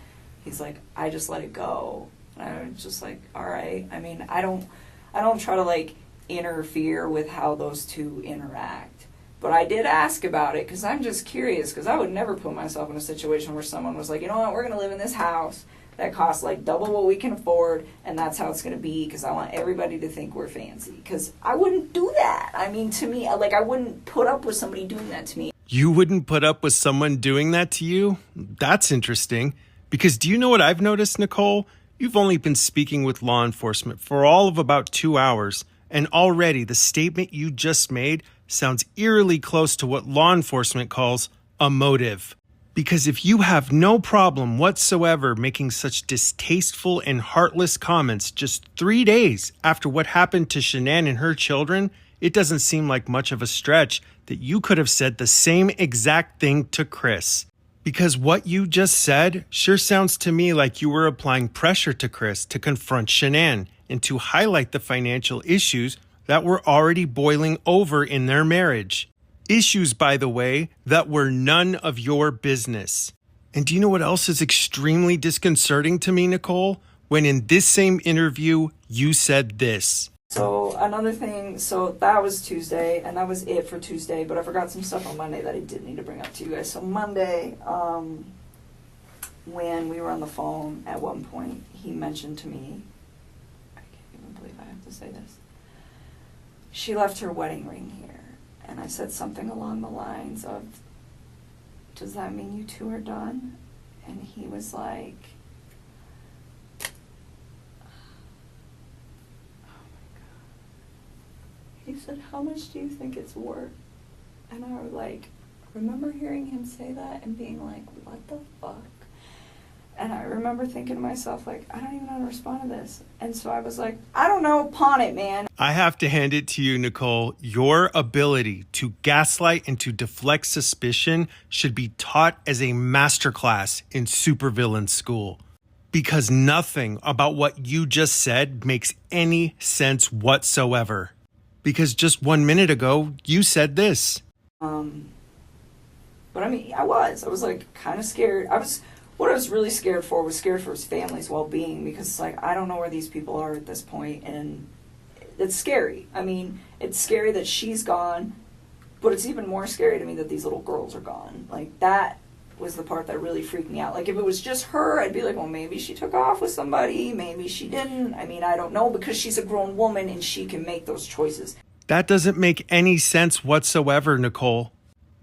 S4: he's I just let it go. And I was just all right. I mean, I don't try to interfere with how those two interact. But I did ask about it because I'm just curious, because I would never put myself in a situation where someone was you know what, we're going to live in this house that costs double what we can afford, and that's how it's going to be, because I want everybody to think we're fancy. Because I wouldn't do that. I mean, to me, I wouldn't put up with somebody doing that to me.
S1: You wouldn't put up with someone doing that to you? That's interesting. Because do you know what I've noticed, Nicole? You've only been speaking with law enforcement for all of about 2 hours, and already the statement you just made sounds eerily close to what law enforcement calls a motive. Because if you have no problem whatsoever making such distasteful and heartless comments just 3 days after what happened to Shanann and her children, it doesn't seem like much of a stretch that you could have said the same exact thing to Chris. Because what you just said sure sounds to me like you were applying pressure to Chris to confront Shanann and to highlight the financial issues that were already boiling over in their marriage. Issues, by the way, that were none of your business. And do you know what else is extremely disconcerting to me, Nicole? When in this same interview, you said this.
S4: So another thing, so that was Tuesday, and that was it for Tuesday, but I forgot some stuff on Monday that I did need to bring up to you guys. So Monday, when we were on the phone, at one point, he mentioned to me, I can't even believe I have to say this, she left her wedding ring here. And I said something along the lines of, does that mean you two are done? And he was like, he said, how much do you think it's worth? And I was like, remember hearing him say that and being like, what the fuck? And I remember thinking to myself, like, I don't even know how to respond to this. And so I was like, I don't know, pawn it, man.
S1: I have to hand it to you, Nicole. Your ability to gaslight and to deflect suspicion should be taught as a masterclass in supervillain school. Because nothing about what you just said makes any sense whatsoever. Because just 1 minute ago, you said this.
S4: But I mean, I was like kind of scared. What I was really scared for was scared for his family's well-being, because it's like, I don't know where these people are at this point, and it's scary. I mean, it's scary that she's gone, but it's even more scary to me that these little girls are gone. Like, that was the part that really freaked me out. Like, if it was just her, I'd be like, well, maybe she took off with somebody, maybe she didn't. I mean, I don't know, because she's a grown woman and she can make those choices.
S1: That doesn't make any sense whatsoever, Nicole.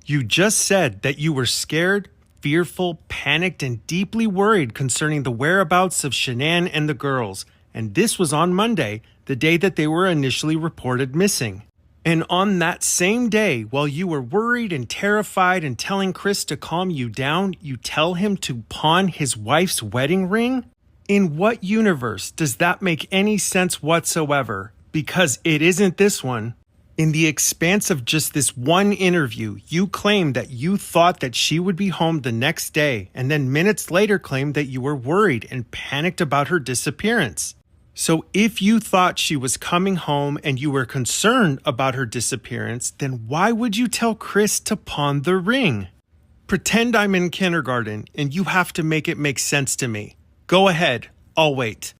S1: You just said that you were scared, fearful, panicked, and deeply worried concerning the whereabouts of Shanann and the girls. And this was on Monday, the day that they were initially reported missing. And on that same day, while you were worried and terrified and telling Chris to calm you down, you tell him to pawn his wife's wedding ring? In what universe does that make any sense whatsoever? Because it isn't this one. In the expanse of just this one interview, you claimed that you thought that she would be home the next day, and then minutes later claimed that you were worried and panicked about her disappearance. So if you thought she was coming home and you were concerned about her disappearance, then why would you tell Chris to pawn the ring? Pretend I'm in kindergarten and you have to make it make sense to me. Go ahead, I'll wait.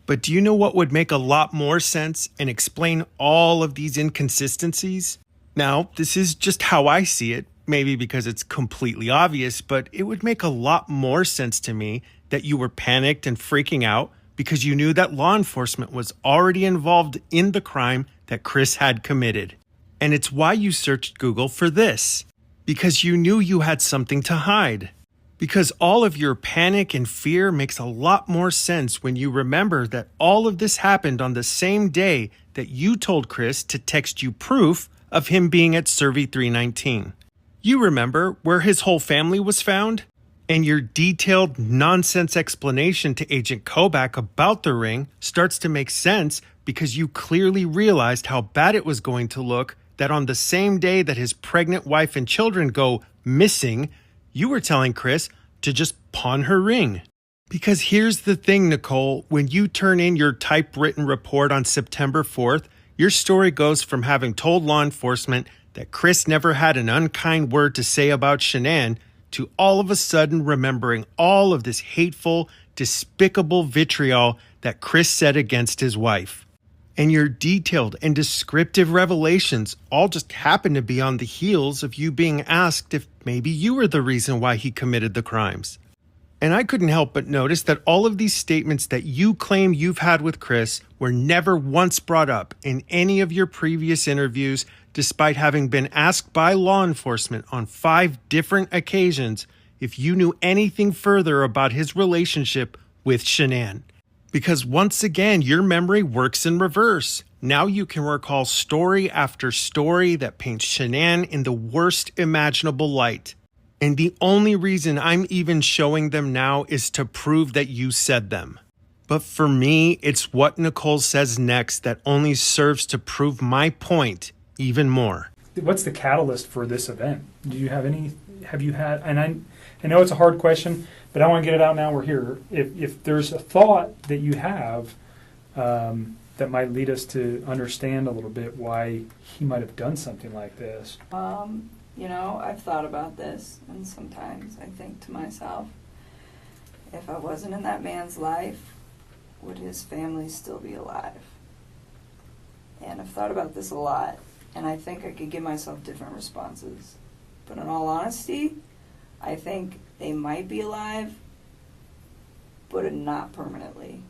S1: But do you know what would make a lot more sense and explain all of these inconsistencies? Now, this is just how I see it, maybe because it's completely obvious, but it would make a lot more sense to me that you were panicked and freaking out because you knew that law enforcement was already involved in the crime that Chris had committed. And it's why you searched Google for this, because you knew you had something to hide. Because all of your panic and fear makes a lot more sense when you remember that all of this happened on the same day that you told Chris to text you proof of him being at Survey 319. You remember where his whole family was found? And your detailed nonsense explanation to Agent Kobach about the ring starts to make sense because you clearly realized how bad it was going to look that on the same day that his pregnant wife and children go missing, you were telling Chris to just pawn her ring. Because here's the thing, Nicole, when you turn in your typewritten report on September 4th, your story goes from having told law enforcement that Chris never had an unkind word to say about Shanann to all of a sudden remembering all of this hateful, despicable vitriol that Chris said against his wife. And your detailed and descriptive revelations all just happen to be on the heels of you being asked if maybe you were the reason why he committed the crimes. And I couldn't help but notice that all of these statements that you claim you've had with Chris were never once brought up in any of your previous interviews, despite having been asked by law enforcement on 5 different occasions if you knew anything further about his relationship with Shanann. Because once again, your memory works in reverse. Now you can recall story after story that paints Shanann in the worst imaginable light. And the only reason I'm even showing them now is to prove that you said them. But for me, it's what Nicole says next that only serves to prove my point even more.
S3: What's the catalyst for this event? Do you have any, have you had, and I know it's a hard question, but I want to get it out now we're here. If there's a thought that you have that might lead us to understand a little bit why he might have done something like this?
S4: I've thought about this, and sometimes I think to myself, if I wasn't in that man's life, would his family still be alive? And I've thought about this a lot, and I think I could give myself different responses. But in all honesty, I think they might be alive, but not permanently.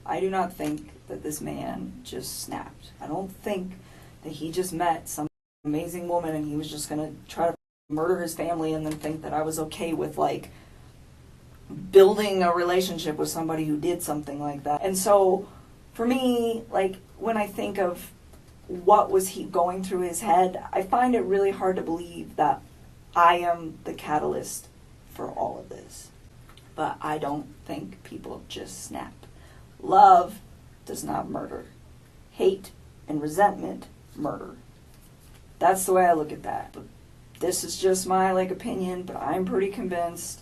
S4: I do not think that this man just snapped. I don't think that he just met some amazing woman and he was just going to try to murder his family and then think that I was okay with, like, building a relationship with somebody who did something like that. And so, for me, like, when I think of what was he going through his head, I find it really hard to believe that I am the catalyst for all of this. But I don't think people just snap. Love does not murder. Hate and resentment murder. That's the way I look at that. But this is just my opinion, but I'm pretty convinced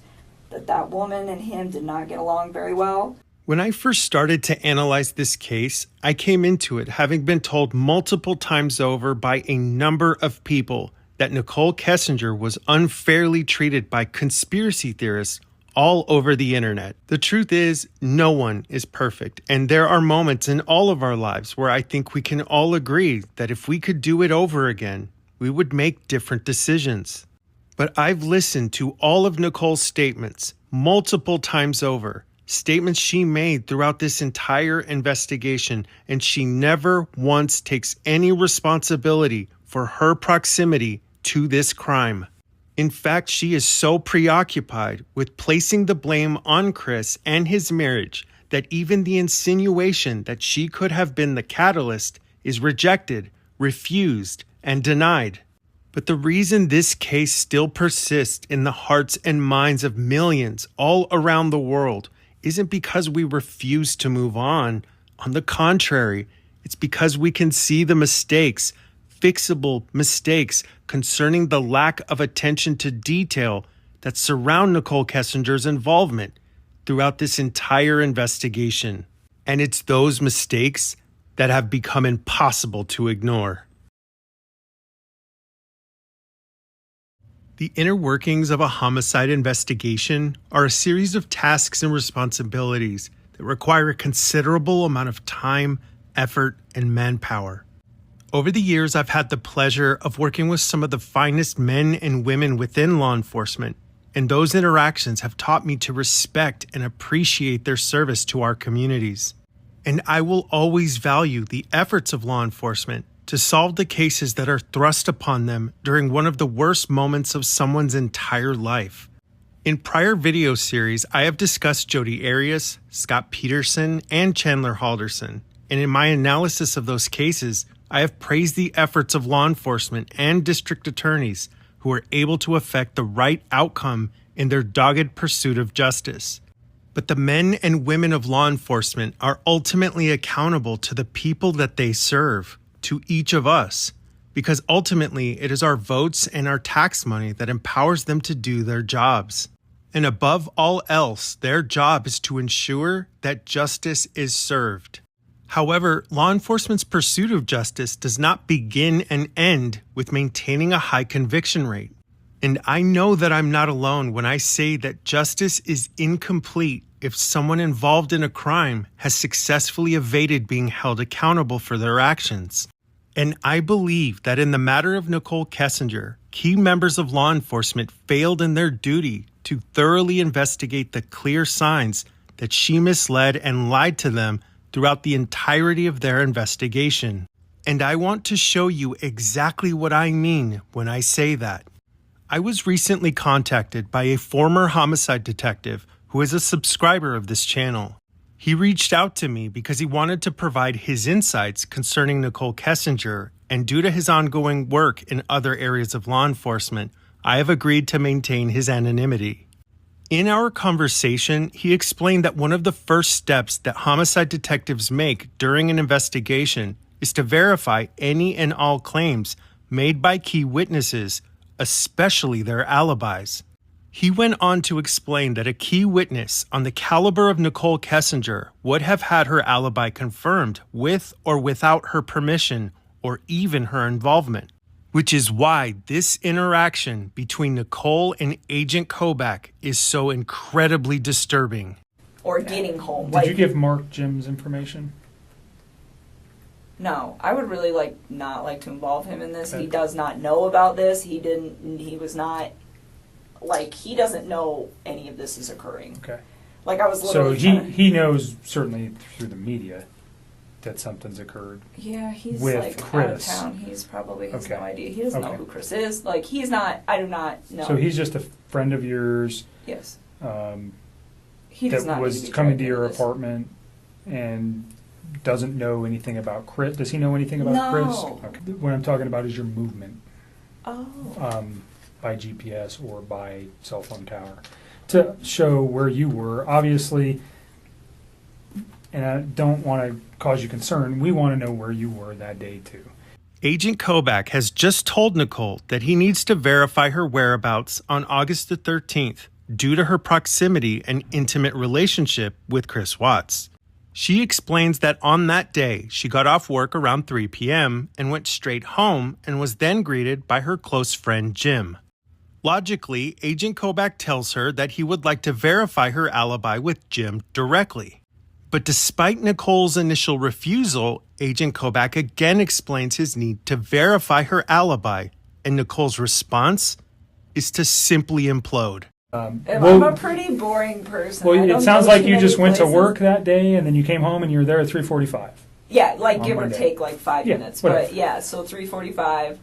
S4: that that woman and him did not get along very well.
S1: When I first started to analyze this case, I came into it having been told multiple times over by a number of people that Nicole Kessinger was unfairly treated by conspiracy theorists all over the internet. The truth is, no one is perfect, and there are moments in all of our lives where I think we can all agree that if we could do it over again, we would make different decisions. But I've listened to all of Nicole's statements multiple times over, statements she made throughout this entire investigation, and she never once takes any responsibility for her proximity to this crime. In fact, she is so preoccupied with placing the blame on Chris and his marriage that even the insinuation that she could have been the catalyst is rejected, refused, and denied. But the reason this case still persists in the hearts and minds of millions all around the world isn't because we refuse to move on. On the contrary, it's because we can see the mistakes, fixable mistakes concerning the lack of attention to detail that surround Nicole Kessinger's involvement throughout this entire investigation. And it's those mistakes that have become impossible to ignore. The inner workings of a homicide investigation are a series of tasks and responsibilities that require a considerable amount of time, effort, and manpower. Over the years, I've had the pleasure of working with some of the finest men and women within law enforcement, and those interactions have taught me to respect and appreciate their service to our communities. And I will always value the efforts of law enforcement to solve the cases that are thrust upon them during one of the worst moments of someone's entire life. In prior video series, I have discussed Jodi Arias, Scott Peterson, and Chandler Halderson, and in my analysis of those cases, I have praised the efforts of law enforcement and district attorneys who are able to effect the right outcome in their dogged pursuit of justice. But the men and women of law enforcement are ultimately accountable to the people that they serve, to each of us, because ultimately it is our votes and our tax money that empowers them to do their jobs. And above all else, their job is to ensure that justice is served. However, law enforcement's pursuit of justice does not begin and end with maintaining a high conviction rate. And I know that I'm not alone when I say that justice is incomplete if someone involved in a crime has successfully evaded being held accountable for their actions. And I believe that in the matter of Nicole Kessinger, key members of law enforcement failed in their duty to thoroughly investigate the clear signs that she misled and lied to them throughout the entirety of their investigation. And I want to show you exactly what I mean when I say that. I was recently contacted by a former homicide detective who is a subscriber of this channel. He reached out to me because he wanted to provide his insights concerning Nicole Kessinger, and due to his ongoing work in other areas of law enforcement, I have agreed to maintain his anonymity. In our conversation, he explained that one of the first steps that homicide detectives make during an investigation is to verify any and all claims made by key witnesses, especially their alibis. He went on to explain that a key witness on the caliber of Nicole Kessinger would have had her alibi confirmed with or without her permission or even her involvement, which is why this interaction between Nicole and Agent Kobach is so incredibly disturbing.
S4: Or getting home.
S3: Did you give Mark Jim's information?
S4: No, I would really not like to involve him in this.
S3: Okay.
S4: He does not know about this. He doesn't know any of this is occurring.
S3: Okay.
S4: I was
S3: So
S4: literally
S3: he knows certainly through the media that something's occurred.
S4: Yeah, he's
S3: with Chris.
S4: out of town. He's probably has
S3: Okay.
S4: no idea. He doesn't know
S3: Okay.
S4: who Chris is. He's not. I do not know.
S3: So he's just a friend of yours
S4: yes. He does
S3: that
S4: not
S3: was
S4: need to be
S3: coming
S4: dragged
S3: to your
S4: into this.
S3: apartment and doesn't know anything about Chris. Does he know anything about
S4: No.
S3: Chris? Okay. What I'm talking about is your movement.
S4: Oh.
S3: By GPS or by cell phone tower to show where you were. Obviously, and I don't want to cause you concern, we want to know where you were that day too.
S1: Agent Kobach has just told Nicole that he needs to verify her whereabouts on August the 13th due to her proximity and intimate relationship with Chris Watts. She explains that on that day, she got off work around 3 p.m. and went straight home and was then greeted by her close friend Jim. Logically, Agent Kobach tells her that he would like to verify her alibi with Jim directly. But despite Nicole's initial refusal, Agent Kobach again explains his need to verify her alibi, and Nicole's response is to simply implode.
S4: I'm a pretty boring person.
S3: Well,
S4: I
S3: it
S4: don't
S3: sounds
S4: go
S3: like
S4: too
S3: you
S4: many
S3: just went to
S4: places.
S3: work that day and then you came home and you were there at 3:45.
S4: Yeah,
S3: on
S4: give or
S3: Monday.
S4: take 5
S3: Yeah,
S4: minutes.
S3: whatever.
S4: But yeah, so 3:45.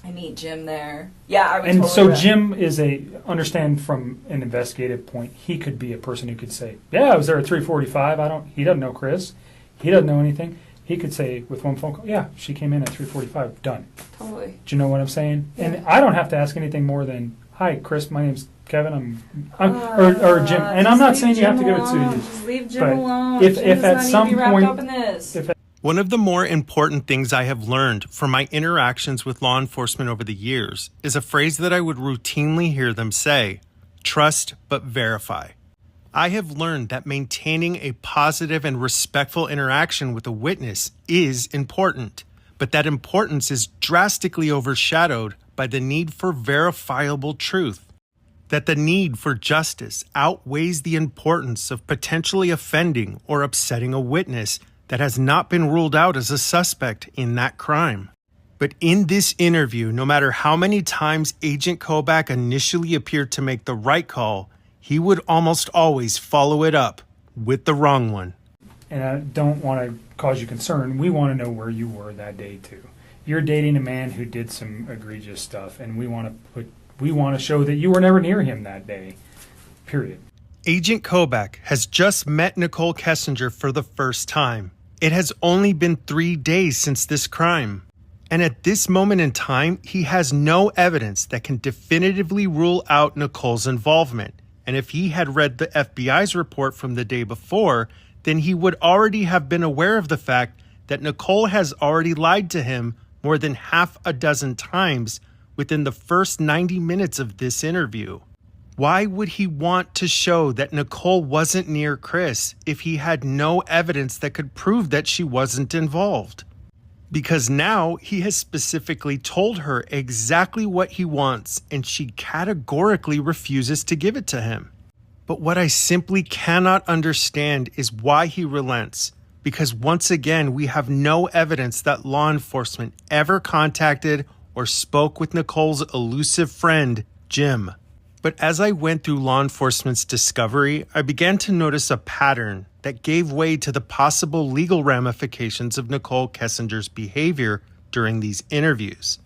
S4: I meet Jim there. Yeah, I was
S3: And
S4: totally
S3: so
S4: right.
S3: Jim is understand from an investigative point, he could be a person who could say, yeah, I was there at 3:45. He doesn't know Chris. He doesn't know anything. He could say with one phone call, yeah, she came in at 3:45, done.
S4: Totally.
S3: Do you know what I'm saying? And I don't have to ask anything more than, hi, Chris, my name's Kevin, or Jim. And I'm not saying you have to give it to you.
S4: Just leave Jim
S3: But
S4: alone.
S3: if
S4: Jim does
S3: at
S4: not need
S3: some
S4: to be wrapped
S3: point-
S4: up in this.
S1: One of the more important things I have learned from my interactions with law enforcement over the years is a phrase that I would routinely hear them say: trust but verify. I have learned that maintaining a positive and respectful interaction with a witness is important, but that importance is drastically overshadowed by the need for verifiable truth. That the need for justice outweighs the importance of potentially offending or upsetting a witness that has not been ruled out as a suspect in that crime. But in this interview, no matter how many times Agent Kobach initially appeared to make the right call, he would almost always follow it up with the wrong one.
S3: And I don't want to cause you concern. We want to know where you were that day too. You're dating a man who did some egregious stuff, and we want to show that you were never near him that day. Period.
S1: Agent Kobach has just met Nicole Kessinger for the first time. It has only been 3 days since this crime. And at this moment in time, he has no evidence that can definitively rule out Nicole's involvement. And if he had read the FBI's report from the day before, then he would already have been aware of the fact that Nicole has already lied to him more than half a dozen times within the first 90 minutes of this interview. Why would he want to show that Nicole wasn't near Chris if he had no evidence that could prove that she wasn't involved? Because now he has specifically told her exactly what he wants, and she categorically refuses to give it to him. But what I simply cannot understand is why he relents, because once again, we have no evidence that law enforcement ever contacted or spoke with Nicole's elusive friend, Jim. But as I went through law enforcement's discovery, I began to notice a pattern that gave way to the possible legal ramifications of Nicole Kessinger's behavior during these interviews.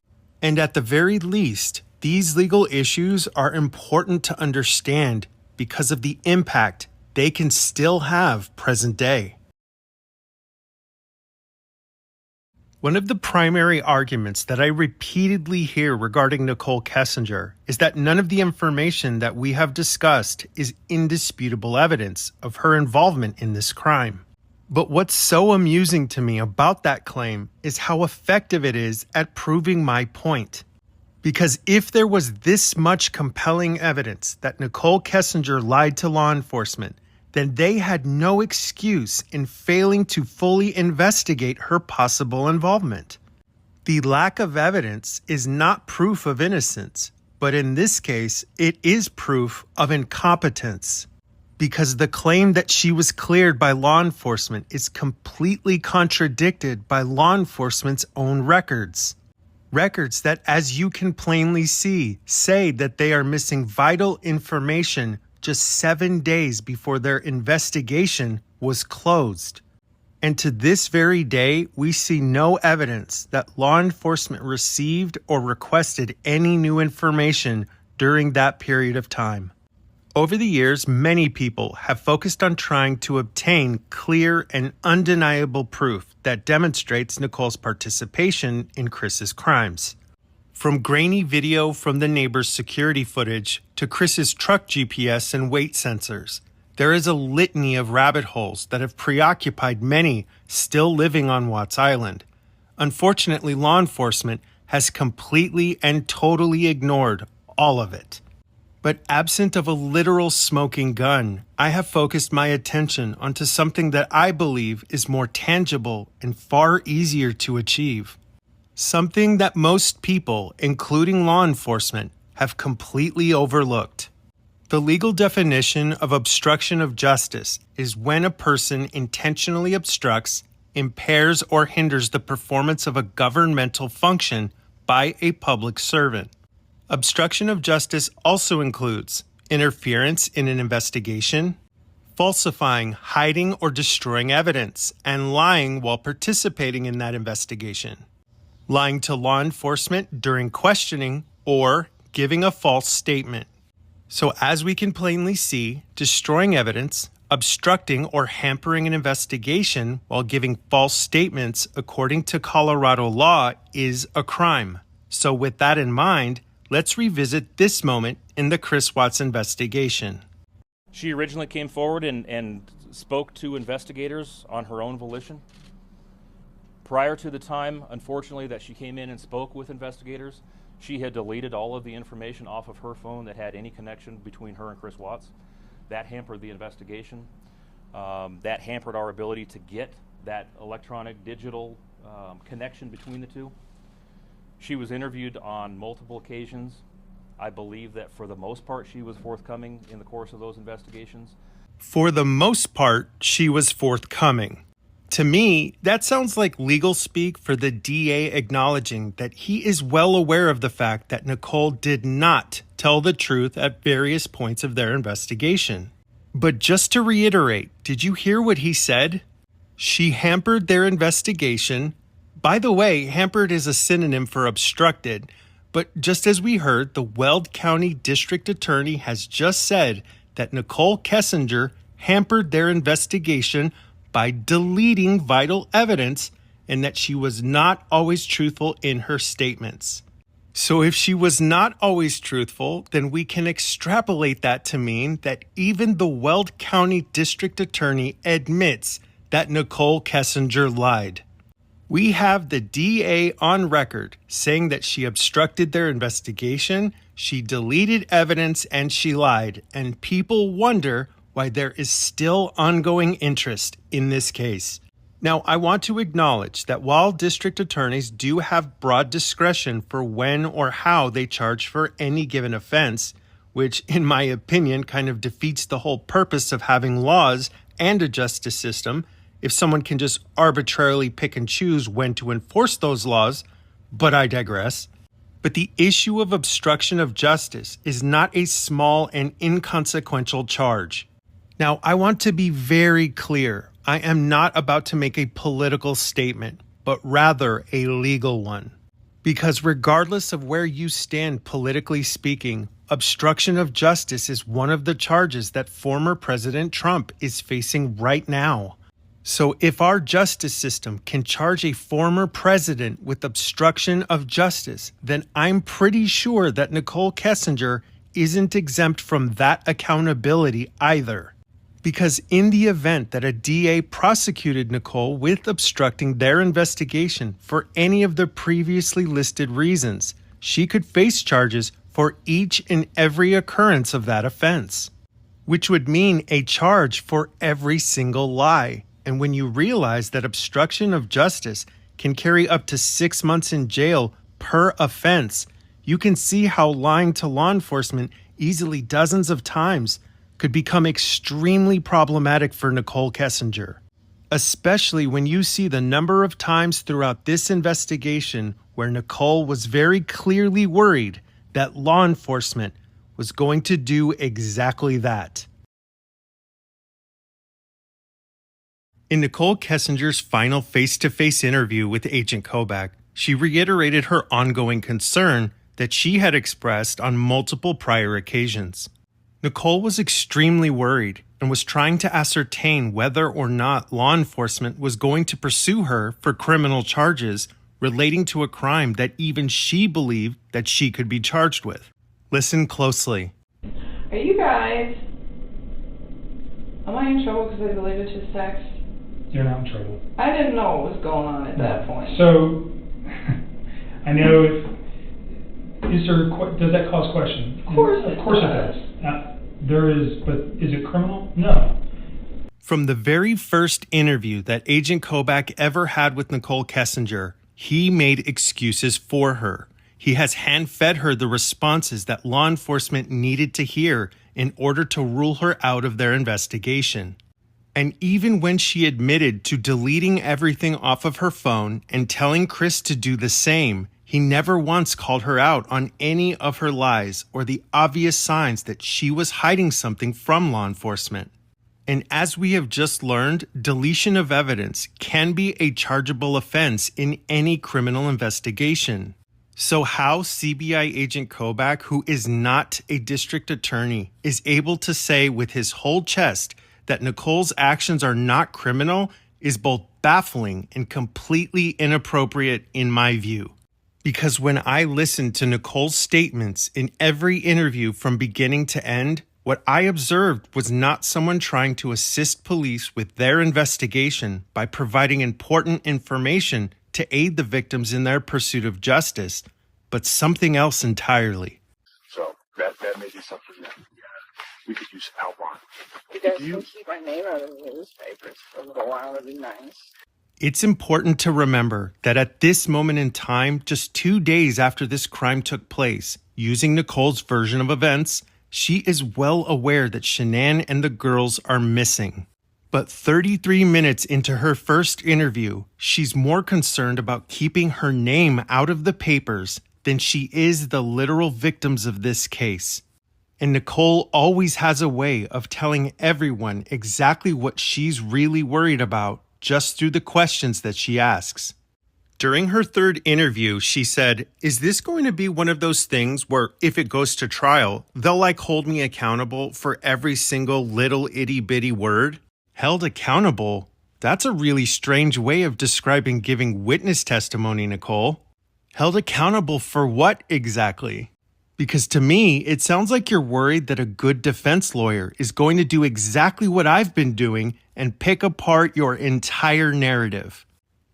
S1: And at the very least, these legal issues are important to understand because of the impact they can still have present day. One of the primary arguments that I repeatedly hear regarding Nicole Kessinger is that none of the information that we have discussed is indisputable evidence of her involvement in this crime. But what's so amusing to me about that claim is how effective it is at proving my point. Because if there was this much compelling evidence that Nicole Kessinger lied to law enforcement, then they had no excuse in failing to fully investigate her possible involvement. The lack of evidence is not proof of innocence, but in this case, it is proof of incompetence. Because the claim that she was cleared by law enforcement is completely contradicted by law enforcement's own records. Records that, as you can plainly see, say that they are missing vital information just 7 days before their investigation was closed. And to this very day, we see no evidence that law enforcement received or requested any new information during that period of time. Over the years, many people have focused on trying to obtain clear and undeniable proof that demonstrates Nicole's participation in Chris's crimes. From grainy video from the neighbor's security footage to Chris's truck GPS and weight sensors, there is a litany of rabbit holes that have preoccupied many still living on Watts Island. Unfortunately, law enforcement has completely and totally ignored all of it. But absent of a literal smoking gun, I have focused my attention onto something that I believe is more tangible and far easier to achieve. Something that most people, including law enforcement, have completely overlooked. The legal definition of obstruction of justice is when a person intentionally obstructs, impairs, or hinders the performance of a governmental function by a public servant. Obstruction of justice also includes interference in an investigation, falsifying, hiding, or destroying evidence, and lying while participating in that investigation, lying to law enforcement during questioning, or giving a false statement. So as we can plainly see, destroying evidence, obstructing or hampering an investigation while giving false statements according to Colorado law is a crime. So with that in mind, let's revisit this moment in the Chris Watts investigation.
S9: She originally came forward and spoke to investigators on her own volition. Prior to the time, unfortunately, that she came in and spoke with investigators, she had deleted all of the information off of her phone that had any connection between her and Chris Watts. That hampered the investigation. That hampered our ability to get that electronic digital connection between the two. She was interviewed on multiple occasions. I believe that for the most part, she was forthcoming in the course of those investigations.
S1: For the most part, she was forthcoming. To me, that sounds like legal speak for the DA acknowledging that he is well aware of the fact that Nicole did not tell the truth at various points of their investigation. But just to reiterate, did you hear what he said? She hampered their investigation. By the way, hampered is a synonym for obstructed, but just as we heard, the Weld County District Attorney has just said that Nicole Kessinger hampered their investigation by deleting vital evidence and that she was not always truthful in her statements. So if she was not always truthful, then we can extrapolate that to mean that even the Weld County District Attorney admits that Nicole Kessinger lied. We have the DA on record saying that she obstructed their investigation, she deleted evidence, and she lied, and people wonder why there is still ongoing interest in this case. Now, I want to acknowledge that while district attorneys do have broad discretion for when or how they charge for any given offense, which in my opinion kind of defeats the whole purpose of having laws and a justice system, if someone can just arbitrarily pick and choose when to enforce those laws, but I digress. But the issue of obstruction of justice is not a small and inconsequential charge. Now, I want to be very clear. I am not about to make a political statement, but rather a legal one. Because regardless of where you stand politically speaking, obstruction of justice is one of the charges that former President Trump is facing right now. So if our justice system can charge a former president with obstruction of justice, then I'm pretty sure that Nicole Kessinger isn't exempt from that accountability either. Because in the event that a DA prosecuted Nicole with obstructing their investigation for any of the previously listed reasons, she could face charges for each and every occurrence of that offense, which would mean a charge for every single lie. And when you realize that obstruction of justice can carry up to 6 months in jail per offense, you can see how lying to law enforcement easily dozens of times could become extremely problematic for Nicole Kessinger, especially when you see the number of times throughout this investigation where Nicole was very clearly worried that law enforcement was going to do exactly that. In Nicole Kessinger's final face-to-face interview with Agent Kobach, she reiterated her ongoing concern that she had expressed on multiple prior occasions. Nicole was extremely worried and was trying to ascertain whether or not law enforcement was going to pursue her for criminal charges relating to a crime that even she believed that she could be charged with. Listen closely.
S10: Are you guys... Am I in trouble because I deleted his text?
S3: You're not in trouble.
S10: I didn't know what was going on at that point.
S3: So, I know does that cause question?
S10: Of course
S3: it does. There is, but is it criminal? No.
S1: From the very first interview that Agent Kobach ever had with Nicole Kessinger, he made excuses for her. He has hand-fed her the responses that law enforcement needed to hear in order to rule her out of their investigation. And even when she admitted to deleting everything off of her phone and telling Chris to do the same, he never once called her out on any of her lies or the obvious signs that she was hiding something from law enforcement. And as we have just learned, deletion of evidence can be a chargeable offense in any criminal investigation. So how CBI Agent Kobach, who is not a district attorney, is able to say with his whole chest that Nicole's actions are not criminal is both baffling and completely inappropriate in my view. Because when I listened to Nicole's statements in every interview from beginning to end, what I observed was not someone trying to assist police with their investigation by providing important information to aid the victims in their pursuit of justice, but something else entirely.
S7: So that may be something that we could use some help on.
S8: You guys can keep my name out of the newspapers for a little while. That'd be nice.
S1: It's important to remember that at this moment in time, just 2 days after this crime took place, using Nicole's version of events, she is well aware that Shanann and the girls are missing. But 33 minutes into her first interview, she's more concerned about keeping her name out of the papers than she is the literal victims of this case. And Nicole always has a way of telling everyone exactly what she's really worried about just through the questions that she asks. During her third interview, she said, "Is this going to be one of those things where if it goes to trial, they'll hold me accountable for every single little itty bitty word?" Held accountable? That's a really strange way of describing giving witness testimony, Nicole. Held accountable for what exactly? Because to me, it sounds like you're worried that a good defense lawyer is going to do exactly what I've been doing and pick apart your entire narrative.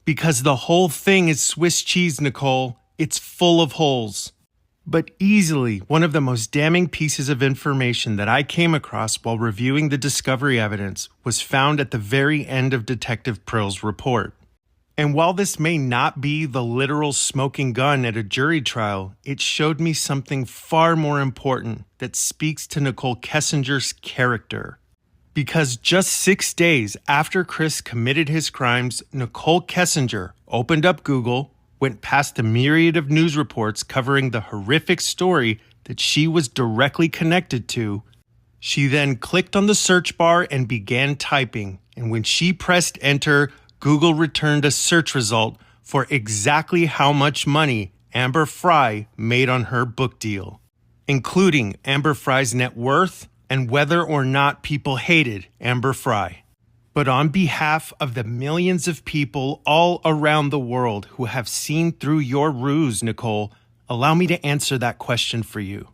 S1: Because the whole thing is Swiss cheese, Nicole. It's full of holes. But easily one of the most damning pieces of information that I came across while reviewing the discovery evidence was found at the very end of Detective Prill's report. And while this may not be the literal smoking gun at a jury trial, it showed me something far more important that speaks to Nicole Kessinger's character. Because just 6 days after Chris committed his crimes, Nicole Kessinger opened up Google, went past the myriad of news reports covering the horrific story that she was directly connected to. She then clicked on the search bar and began typing, and when she pressed enter, Google returned a search result for exactly how much money Amber Frey made on her book deal, including Amber Frey's net worth and whether or not people hated Amber Frey. But on behalf of the millions of people all around the world who have seen through your ruse, Nicole, allow me to answer that question for you.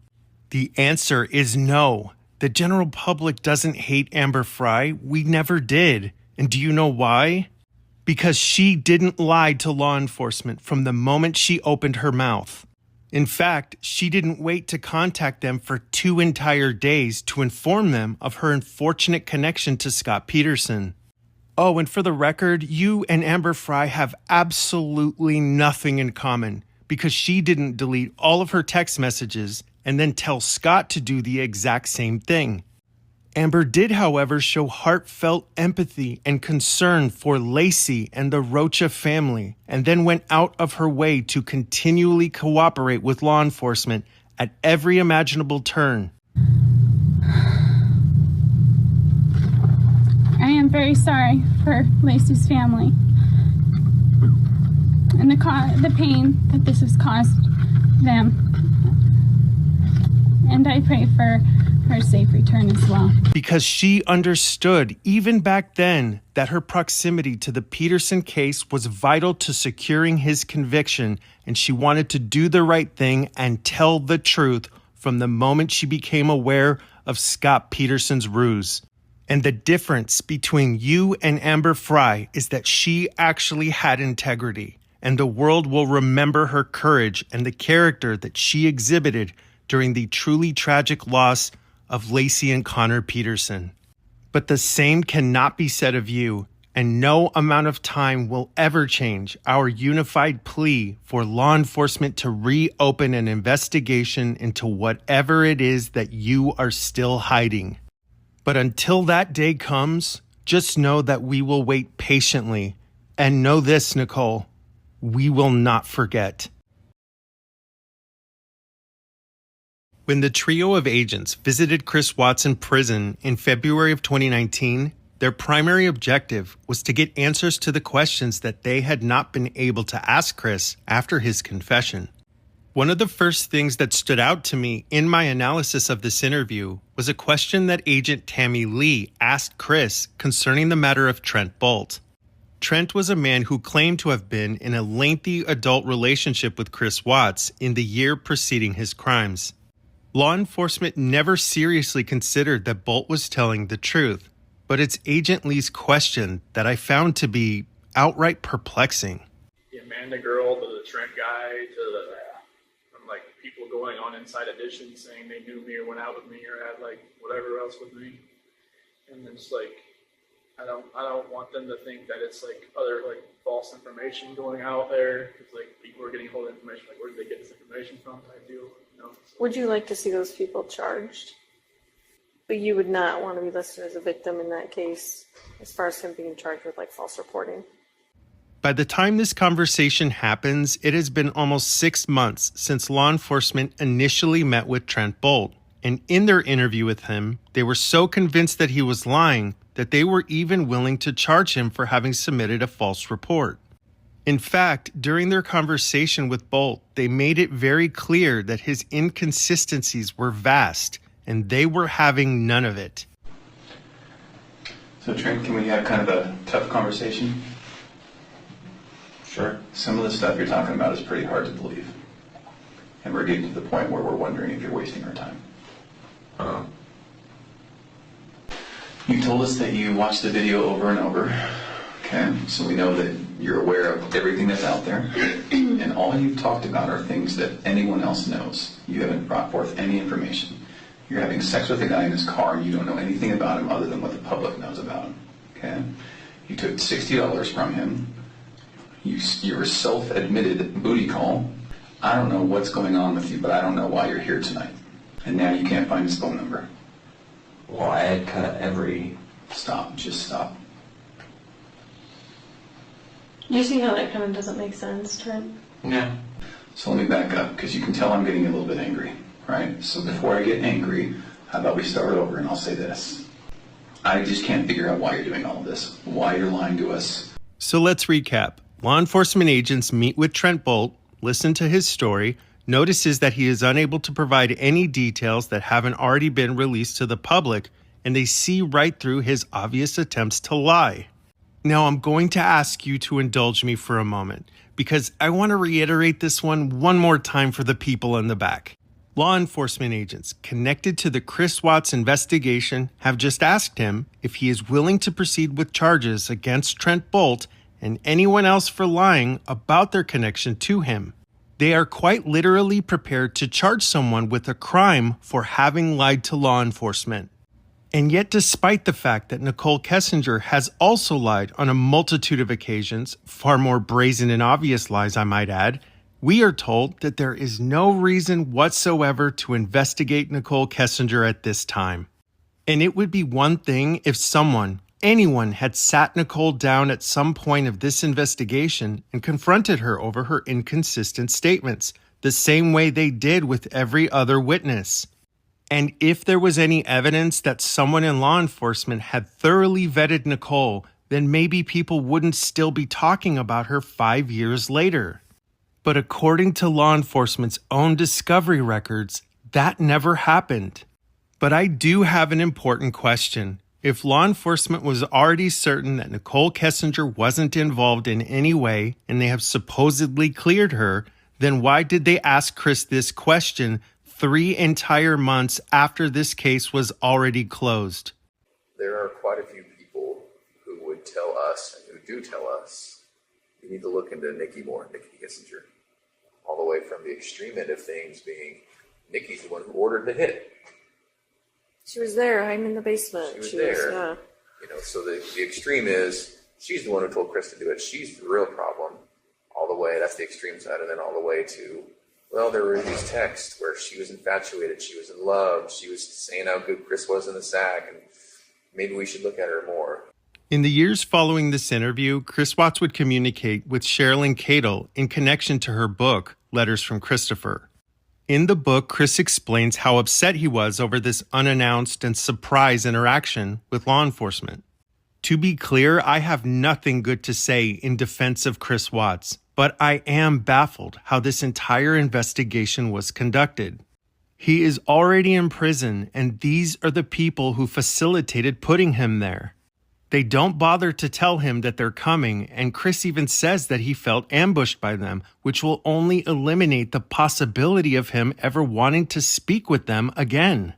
S1: The answer is no. The general public doesn't hate Amber Frey. We never did. And do you know why? Because she didn't lie to law enforcement from the moment she opened her mouth. In fact, she didn't wait to contact them for 2 entire days to inform them of her unfortunate connection to Scott Peterson. Oh, and for the record, you and Amber Fry have absolutely nothing in common because she didn't delete all of her text messages and then tell Scott to do the exact same thing. Amber did, however, show heartfelt empathy and concern for Lacey and the Rocha family, and then went out of her way to continually cooperate with law enforcement at every imaginable turn.
S11: I am very sorry for Lacey's family and the pain that this has caused them. And I pray for her safe return as well.
S1: Because she understood, even back then, that her proximity to the Peterson case was vital to securing his conviction, and she wanted to do the right thing and tell the truth from the moment she became aware of Scott Peterson's ruse. And the difference between you and Amber Fry is that she actually had integrity, and the world will remember her courage and the character that she exhibited during the truly tragic loss of Lacey and Connor Peterson. But the same cannot be said of you, and no amount of time will ever change our unified plea for law enforcement to reopen an investigation into whatever it is that you are still hiding. But until that day comes, just know that we will wait patiently. And know this, Nicole, we will not forget. When the trio of agents visited Chris Watts in prison in February of 2019, their primary objective was to get answers to the questions that they had not been able to ask Chris after his confession. One of the first things that stood out to me in my analysis of this interview was a question that Agent Tammy Lee asked Chris concerning the matter of Trent Bolt. Trent was a man who claimed to have been in a lengthy adult relationship with Chris Watts in the year preceding his crimes. Law enforcement never seriously considered that Bolt was telling the truth, but it's Agent Lee's question that I found to be outright perplexing.
S12: The Amanda girl to the Trent guy to the from like people going on Inside Edition saying they knew me or went out with me or had like whatever else with me, and then just like I don't want them to think that it's like other like false information going out there because like people are getting hold of information like where did they get this information from type deal.
S13: Would you like to see those people charged? But you would not want to be listed as a victim in that case, as far as him being charged with like false reporting.
S1: By the time this conversation happens, it has been almost 6 months since law enforcement initially met with Trent Bolt. And in their interview with him, they were so convinced that he was lying that they were even willing to charge him for having submitted a false report. In fact, during their conversation with Bolt, they made it very clear that his inconsistencies were vast, and they were having none of it.
S14: So Trent, can we have kind of a tough conversation? Sure. Some of the stuff you're talking about is pretty hard to believe. And we're getting to the point where we're wondering if you're wasting our time. You told us that you watched the video over and over. Okay, so we know that you're aware of everything that's out there, and all you've talked about are things that anyone else knows. You haven't brought forth any information. You're having sex with a guy in his car, and you don't know anything about him other than what the public knows about him. Okay, you took $60 from him. You're a self-admitted booty call. I don't know what's going on with you, but I don't know why you're here tonight. And now you can't find his phone number. Well, I had cut every... Stop, just stop.
S13: You see how that kind of doesn't make sense, Trent?
S14: Yeah. So let me back up, because you can tell I'm getting a little bit angry, right? So before I get angry, how about we start over and I'll say this. I just can't figure out why you're doing all of this, why you're lying to us.
S1: So let's recap. Law enforcement agents meet with Trent Bolt, listen to his story, notices that he is unable to provide any details that haven't already been released to the public, and they see right through his obvious attempts to lie. Now, I'm going to ask you to indulge me for a moment, because I want to reiterate this one more time for the people in the back. Law enforcement agents connected to the Chris Watts investigation have just asked him if he is willing to proceed with charges against Trent Bolt and anyone else for lying about their connection to him. They are quite literally prepared to charge someone with a crime for having lied to law enforcement. And yet, despite the fact that Nicole Kessinger has also lied on a multitude of occasions, far more brazen and obvious lies, I might add, we are told that there is no reason whatsoever to investigate Nicole Kessinger at this time. And it would be one thing if anyone had sat Nicole down at some point of this investigation and confronted her over her inconsistent statements, the same way they did with every other witness. And if there was any evidence that someone in law enforcement had thoroughly vetted Nicole, then maybe people wouldn't still be talking about her 5 years later. But according to law enforcement's own discovery records, that never happened. But I do have an important question. If law enforcement was already certain that Nicole Kessinger wasn't involved in any way and they have supposedly cleared her, then why did they ask Chris this question 3 entire months after this case was already closed?
S14: There are quite a few people who would tell us, and who do tell us, you need to look into Nikki Kessinger. All the way from the extreme end of things being, Nikki's the one who ordered the hit.
S13: She was there, hiding in the basement.
S14: She was there.
S13: Yeah.
S14: So the extreme is, she's the one who told Chris to do it. She's the real problem. All the way, that's the extreme side, and then all the way to, well, there were these texts where she was infatuated, she was in love, she was saying how good Chris was in the sack, and maybe we should look at her more.
S1: In the years following this interview, Chris Watts would communicate with Sherilyn Cadle in connection to her book, Letters from Christopher. In the book, Chris explains how upset he was over this unannounced and surprise interaction with law enforcement. To be clear, I have nothing good to say in defense of Chris Watts, but I am baffled how this entire investigation was conducted. He is already in prison, and these are the people who facilitated putting him there. They don't bother to tell him that they're coming, and Chris even says that he felt ambushed by them, which will only eliminate the possibility of him ever wanting to speak with them again.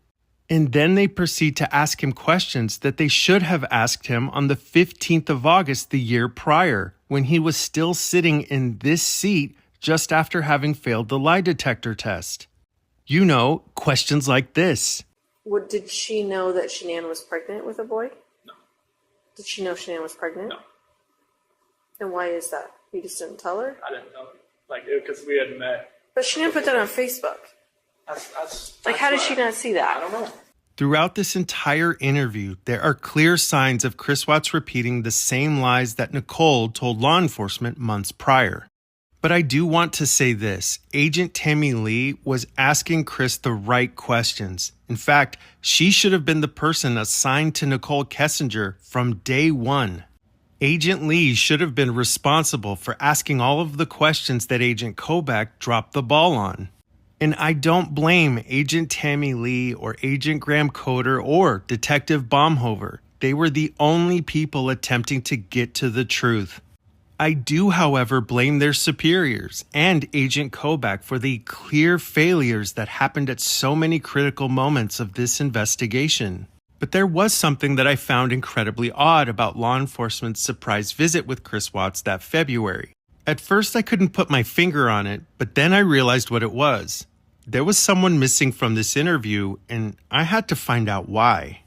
S1: And then they proceed to ask him questions that they should have asked him on the 15th of August the year prior, when he was still sitting in this seat just after having failed the lie detector test. You know, questions like this.
S13: Did she know that Shanann was pregnant with a boy?
S12: No.
S13: Did she know Shanann was pregnant?
S12: No.
S13: And why is that? You just didn't tell her?
S12: I didn't know. Because we had met.
S13: But Shanann put that on Facebook.
S12: That's
S13: how did she not see that?
S12: I don't know.
S1: Throughout this entire interview, there are clear signs of Chris Watts repeating the same lies that Nicole told law enforcement months prior. But I do want to say this. Agent Tammy Lee was asking Chris the right questions. In fact, she should have been the person assigned to Nicole Kessinger from day one. Agent Lee should have been responsible for asking all of the questions that Agent Kobach dropped the ball on. And I don't blame Agent Tammy Lee or Agent Graham Coder or Detective Baumhover. They were the only people attempting to get to the truth. I do, however, blame their superiors and Agent Kobach for the clear failures that happened at so many critical moments of this investigation. But there was something that I found incredibly odd about law enforcement's surprise visit with Chris Watts that February. At first, I couldn't put my finger on it, but then I realized what it was. There was someone missing from this interview, and I had to find out why.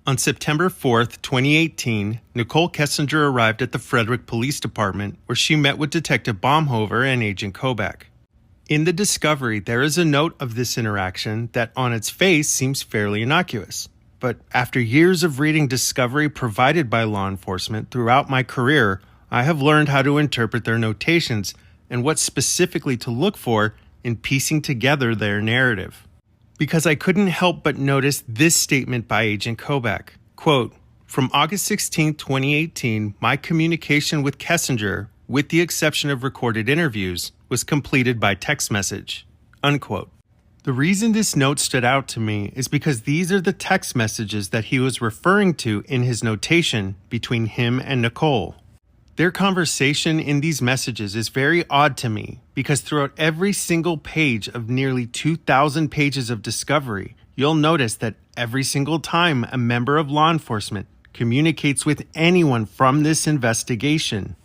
S1: On September 4th, 2018, Nicole Kessinger arrived at the Frederick Police Department, where she met with Detective Baumhover and Agent Kobach. In the discovery, there is a note of this interaction that on its face seems fairly innocuous. But after years of reading discovery provided by law enforcement throughout my career, I have learned how to interpret their notations and what specifically to look for in piecing together their narrative. Because I couldn't help but notice this statement by Agent Kobach. Quote, "From August 16, 2018, my communication with Kessinger, with the exception of recorded interviews, was completed by text message." Unquote. The reason this note stood out to me is because these are the text messages that he was referring to in his notation between him and Nicole. Their conversation in these messages is very odd to me because throughout every single page of nearly 2,000 pages of discovery, you'll notice that every single time a member of law enforcement communicates with anyone from this investigation,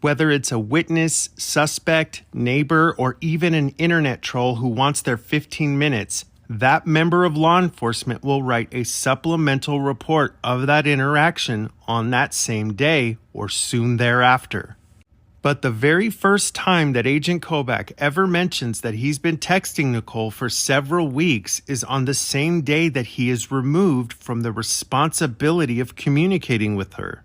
S1: Whether it's a witness, suspect, neighbor, or even an internet troll who wants their 15 minutes, that member of law enforcement will write a supplemental report of that interaction on that same day or soon thereafter. But the very first time that Agent Kobach ever mentions that he's been texting Nicole for several weeks is on the same day that he is removed from the responsibility of communicating with her.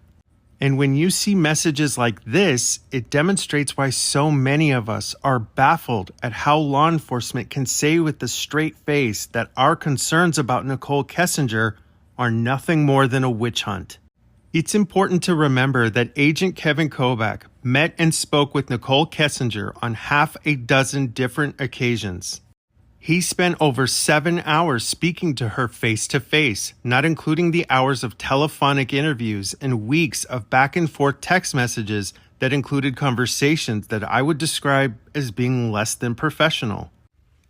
S1: And when you see messages like this, it demonstrates why so many of us are baffled at how law enforcement can say with a straight face that our concerns about Nicole Kessinger are nothing more than a witch hunt. It's important to remember that Agent Kevin Kobach met and spoke with Nicole Kessinger on half a dozen different occasions. He spent over 7 hours speaking to her face-to-face, not including the hours of telephonic interviews and weeks of back-and-forth text messages that included conversations that I would describe as being less than professional.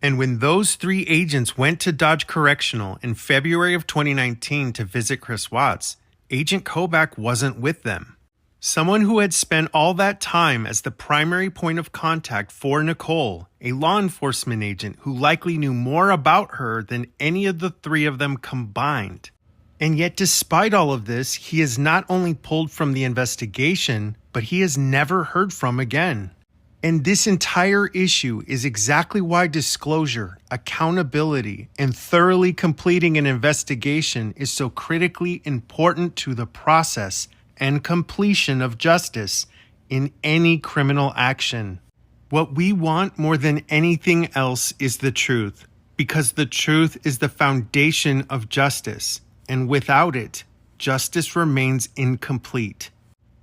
S1: And when those 3 agents went to Dodge Correctional in February of 2019 to visit Chris Watts, Agent Kobach wasn't with them. Someone who had spent all that time as the primary point of contact for Nicole, a law enforcement agent who likely knew more about her than any of the 3 of them combined. And yet, despite all of this, he is not only pulled from the investigation, but he is never heard from again. And this entire issue is exactly why disclosure, accountability, and thoroughly completing an investigation is so critically important to the process and completion of justice in any criminal action. What we want more than anything else is the truth, because the truth is the foundation of justice, and without it, justice remains incomplete.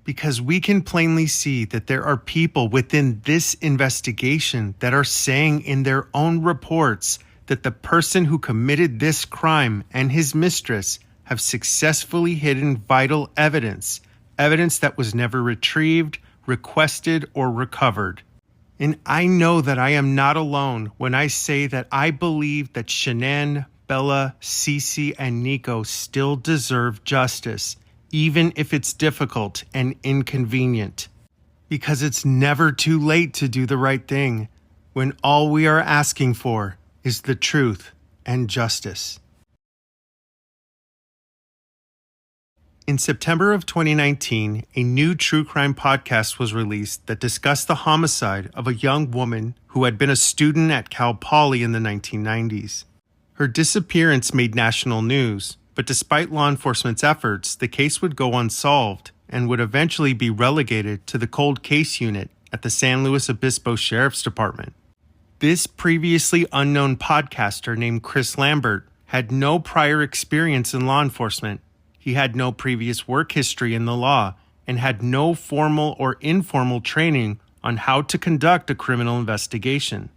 S1: Because we can plainly see that there are people within this investigation that are saying in their own reports that the person who committed this crime and his mistress have successfully hidden vital evidence that was never retrieved, requested, or recovered. And I know that I am not alone when I say that I believe that Shanann, Bella, Cece, and Nico still deserve justice, even if it's difficult and inconvenient. Because it's never too late to do the right thing when all we are asking for is the truth and justice. In September of 2019, a new true crime podcast was released that discussed the homicide of a young woman who had been a student at Cal Poly in the 1990s. Her disappearance made national news, but despite law enforcement's efforts, the case would go unsolved and would eventually be relegated to the cold case unit at the San Luis Obispo Sheriff's Department. This previously unknown podcaster named Chris Lambert had no prior experience in law enforcement. He had no previous work history in the law and had no formal or informal training on how to conduct a criminal investigation.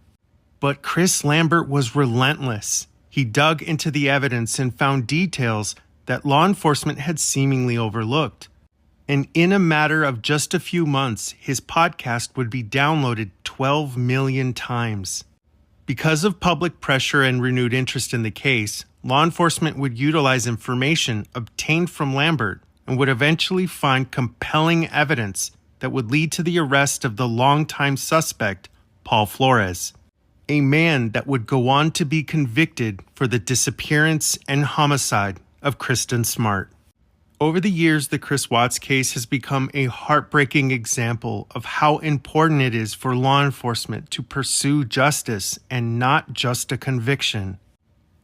S1: But Chris Lambert was relentless. He dug into the evidence and found details that law enforcement had seemingly overlooked. And in a matter of just a few months, his podcast would be downloaded 12 million times. Because of public pressure and renewed interest in the case, law enforcement would utilize information obtained from Lambert and would eventually find compelling evidence that would lead to the arrest of the longtime suspect, Paul Flores, a man that would go on to be convicted for the disappearance and homicide of Kristen Smart. Over the years, the Chris Watts case has become a heartbreaking example of how important it is for law enforcement to pursue justice and not just a conviction.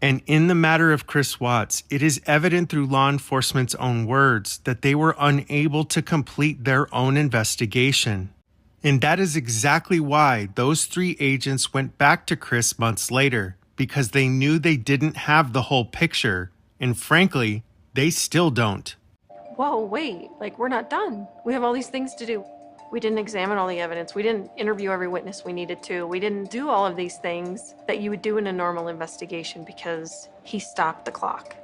S1: And in the matter of Chris Watts, it is evident through law enforcement's own words that they were unable to complete their own investigation. And that is exactly why those 3 agents went back to Chris months later, because they knew they didn't have the whole picture, and frankly, they still don't.
S13: Whoa, wait, we're not done. We have all these things to do. We didn't examine all the evidence. We didn't interview every witness we needed to. We didn't do all of these things that you would do in a normal investigation because he stopped the clock.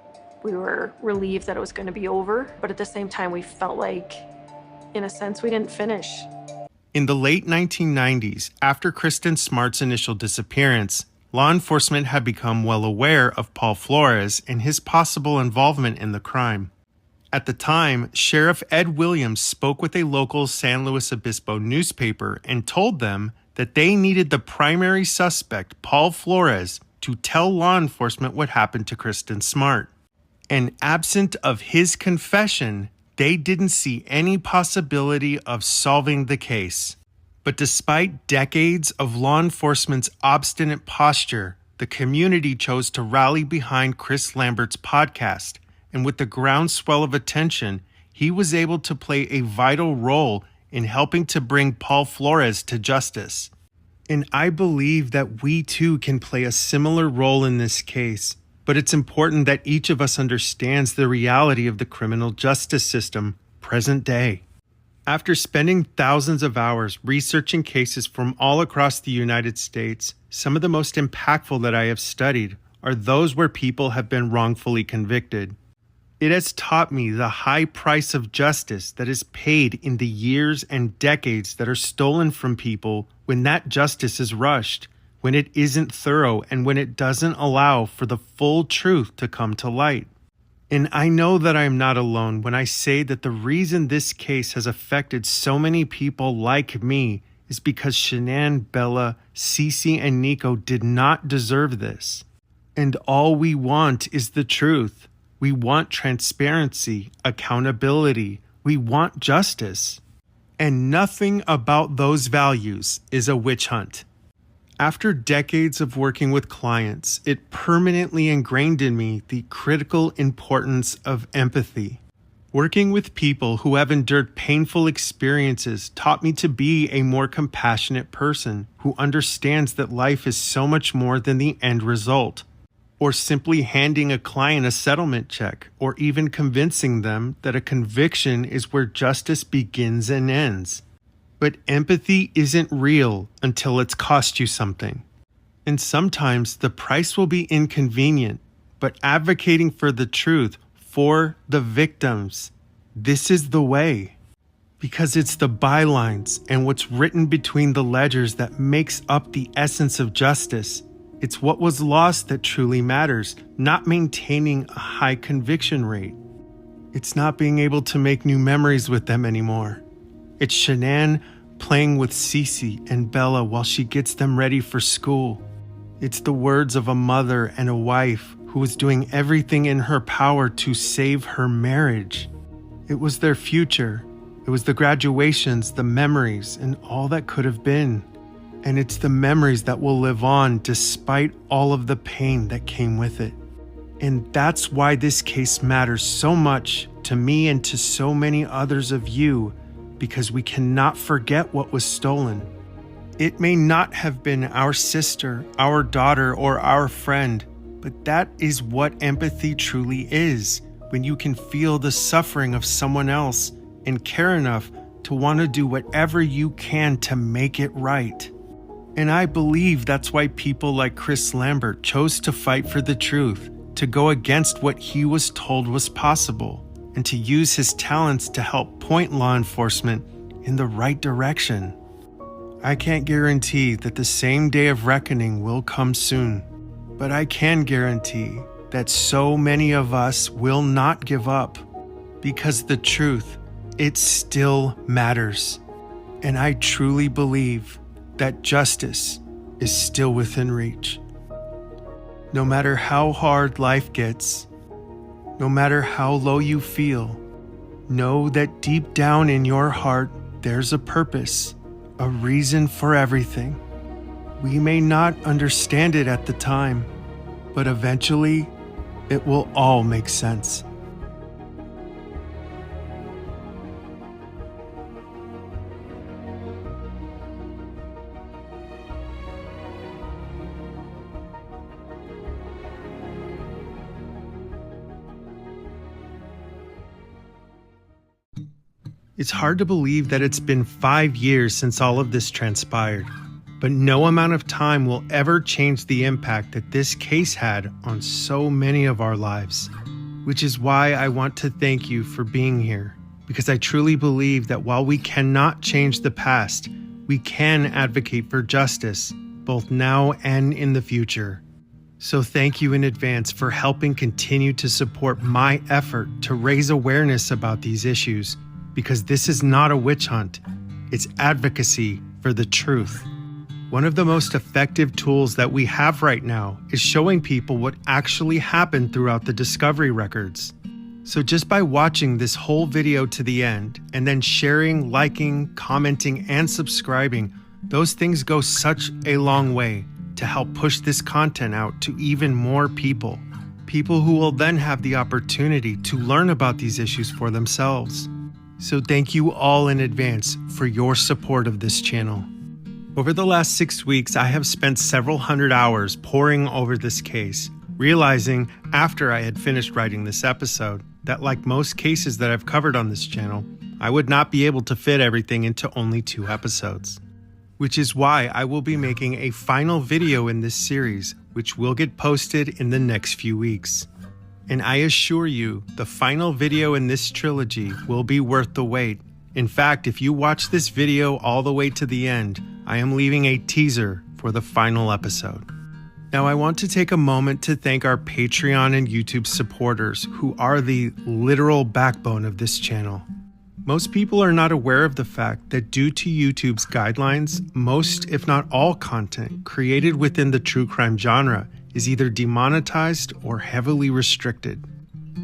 S13: We were relieved that it was going to be over, but at the same time, we felt like, in a sense, we didn't finish.
S1: In the late 1990s, after Kristen Smart's initial disappearance, law enforcement had become well aware of Paul Flores and his possible involvement in the crime. At the time, Sheriff Ed Williams spoke with a local San Luis Obispo newspaper and told them that they needed the primary suspect, Paul Flores, to tell law enforcement what happened to Kristen Smart. And absent of his confession, they didn't see any possibility of solving the case. But despite decades of law enforcement's obstinate posture, the community chose to rally behind Chris Lambert's podcast, and with the groundswell of attention, he was able to play a vital role in helping to bring Paul Flores to justice. And I believe that we too can play a similar role in this case, but it's important that each of us understands the reality of the criminal justice system, present day. After spending thousands of hours researching cases from all across the United States, some of the most impactful that I have studied are those where people have been wrongfully convicted. It has taught me the high price of justice that is paid in the years and decades that are stolen from people when that justice is rushed, when it isn't thorough, and when it doesn't allow for the full truth to come to light. And I know that I am not alone when I say that the reason this case has affected so many people like me is because Shanann, Bella, Cece, and Nico did not deserve this. And all we want is the truth. We want transparency, accountability. We want justice. And nothing about those values is a witch hunt. After decades of working with clients, it permanently ingrained in me the critical importance of empathy. Working with people who have endured painful experiences taught me to be a more compassionate person who understands that life is so much more than the end result, or simply handing a client a settlement check, or even convincing them that a conviction is where justice begins and ends. But empathy isn't real until it's cost you something. And sometimes the price will be inconvenient, but advocating for the truth, for the victims, this is the way. Because it's the bylines and what's written between the ledgers that makes up the essence of justice. It's what was lost that truly matters, not maintaining a high conviction rate. It's not being able to make new memories with them anymore. It's Shanann playing with Cece and Bella while she gets them ready for school. It's the words of a mother and a wife who was doing everything in her power to save her marriage. It was their future. It was the graduations, the memories, and all that could have been. And it's the memories that will live on despite all of the pain that came with it. And that's why this case matters so much to me and to so many others of you, because we cannot forget what was stolen. It may not have been our sister, our daughter, or our friend, but that is what empathy truly is, when you can feel the suffering of someone else and care enough to want to do whatever you can to make it right. And I believe that's why people like Chris Lambert chose to fight for the truth, to go against what he was told was possible, and to use his talents to help point law enforcement in the right direction. I can't guarantee that the same day of reckoning will come soon, but I can guarantee that so many of us will not give up, because the truth, it still matters. And I truly believe that justice is still within reach. No matter how hard life gets, no matter how low you feel, know that deep down in your heart, there's a purpose, a reason for everything. We may not understand it at the time, but eventually, it will all make sense. It's hard to believe that it's been 5 years since all of this transpired, but no amount of time will ever change the impact that this case had on so many of our lives, which is why I want to thank you for being here, because I truly believe that while we cannot change the past, we can advocate for justice, both now and in the future. So thank you in advance for helping continue to support my effort to raise awareness about these issues, because this is not a witch hunt. It's advocacy for the truth. One of the most effective tools that we have right now is showing people what actually happened throughout the discovery records. So just by watching this whole video to the end and then sharing, liking, commenting, and subscribing, those things go such a long way to help push this content out to even more people. People who will then have the opportunity to learn about these issues for themselves. So thank you all in advance for your support of this channel. Over the last 6 weeks, I have spent several hundred hours poring over this case, realizing after I had finished writing this episode that, like most cases that I've covered on this channel, I would not be able to fit everything into only 2 episodes. Which is why I will be making a final video in this series, which will get posted in the next few weeks. And I assure you, the final video in this trilogy will be worth the wait. In fact, if you watch this video all the way to the end, I am leaving a teaser for the final episode. Now, I want to take a moment to thank our Patreon and YouTube supporters, who are the literal backbone of this channel. Most people are not aware of the fact that due to YouTube's guidelines, most, if not all, content created within the true crime genre is either demonetized or heavily restricted.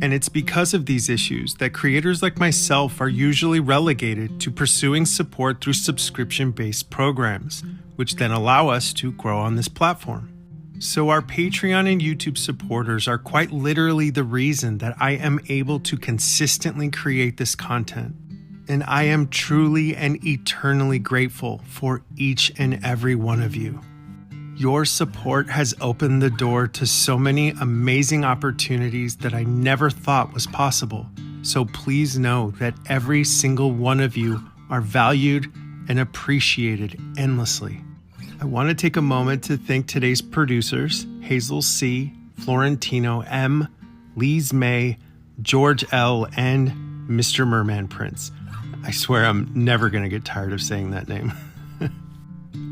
S1: And it's because of these issues that creators like myself are usually relegated to pursuing support through subscription-based programs, which then allow us to grow on this platform. So our Patreon and YouTube supporters are quite literally the reason that I am able to consistently create this content. And I am truly and eternally grateful for each and every one of you. Your support has opened the door to so many amazing opportunities that I never thought was possible. So please know that every single one of you are valued and appreciated endlessly. I want to take a moment to thank today's producers, Hazel C., Florentino M., Lise May, George L., and Mr. Merman Prince. I swear I'm never going to get tired of saying that name.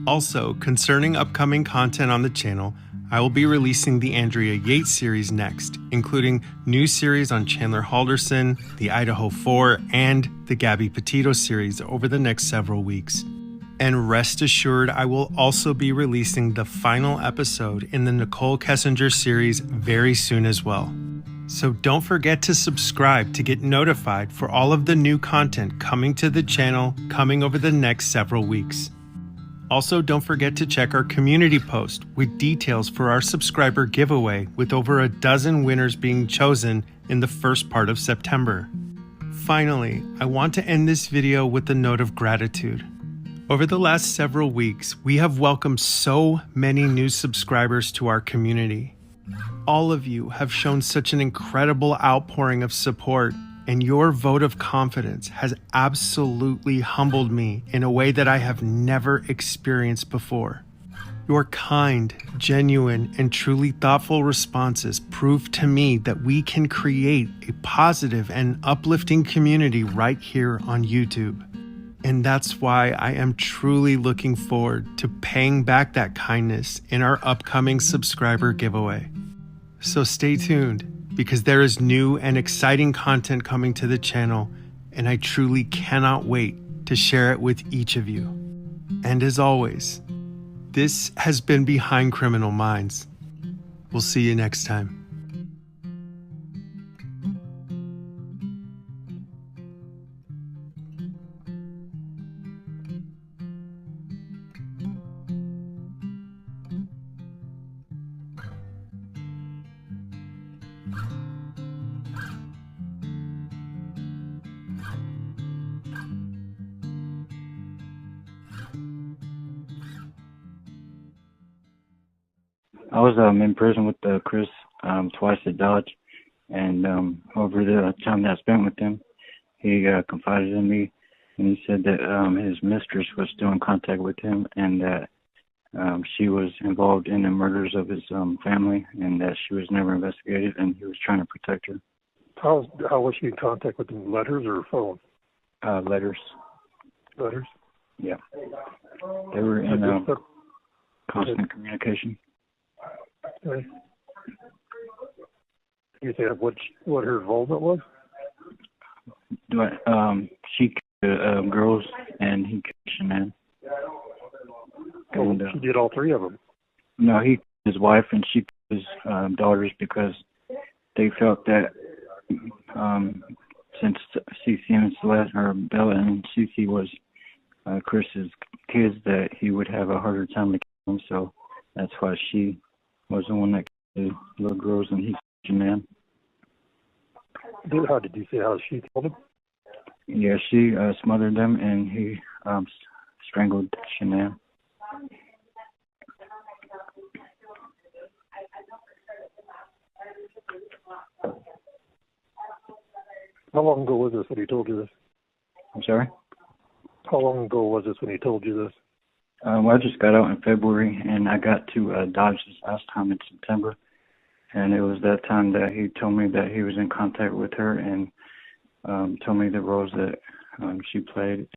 S1: Also, concerning upcoming content on the channel, I will be releasing the Andrea Yates series next, including new series on Chandler Halderson, the Idaho 4, and the Gabby Petito series over the next several weeks. And rest assured, I will also be releasing the final episode in the Nicole Kessinger series very soon as well. So don't forget to subscribe to get notified for all of the new content coming to the channel coming over the next several weeks. Also, don't forget to check our community post with details for our subscriber giveaway, with over a dozen winners being chosen in the first part of September. Finally, I want to end this video with a note of gratitude. Over the last several weeks, we have welcomed so many new subscribers to our community. All of you have shown such an incredible outpouring of support, and your vote of confidence has absolutely humbled me in a way that I have never experienced before. Your kind, genuine, and truly thoughtful responses prove to me that we can create a positive and uplifting community right here on YouTube. And that's why I am truly looking forward to paying back that kindness in our upcoming subscriber giveaway. So stay tuned, because there is new and exciting content coming to the channel, and I truly cannot wait to share it with each of you. And as always, this has been Behind Criminal Minds. We'll see you next time.
S15: I was in prison with Chris twice at Dodge, and over the time that I spent with him, he confided in me, and he said that his mistress was still in contact with him, and that she was involved in the murders of his family, and that she was never investigated, and he was trying to protect her.
S16: How was she in contact with him? Letters or phone?
S15: Letters.
S16: Letters?
S15: Yeah. They were in constant communication.
S16: Okay. You say what her involvement was?
S15: But she killed girls and he killed Shanann.
S16: Oh, she did all three of them.
S15: No, he killed his wife and she killed his daughters because they felt that since CC and Celeste, or Bella and CC was Chris's kids, that he would have a harder time to kill them. So that's why she was the one that killed the little girls and he killed Shanann.
S16: How did you say how she killed him?
S15: Yeah, she smothered them and he strangled Shanann.
S16: How long ago was this when he told you this?
S15: I'm sorry?
S16: How long ago was this when he told you this?
S15: Well, I just got out in February, and I got to Dodge this last time in September. And it was that time that he told me that he was in contact with her and told me the roles that she played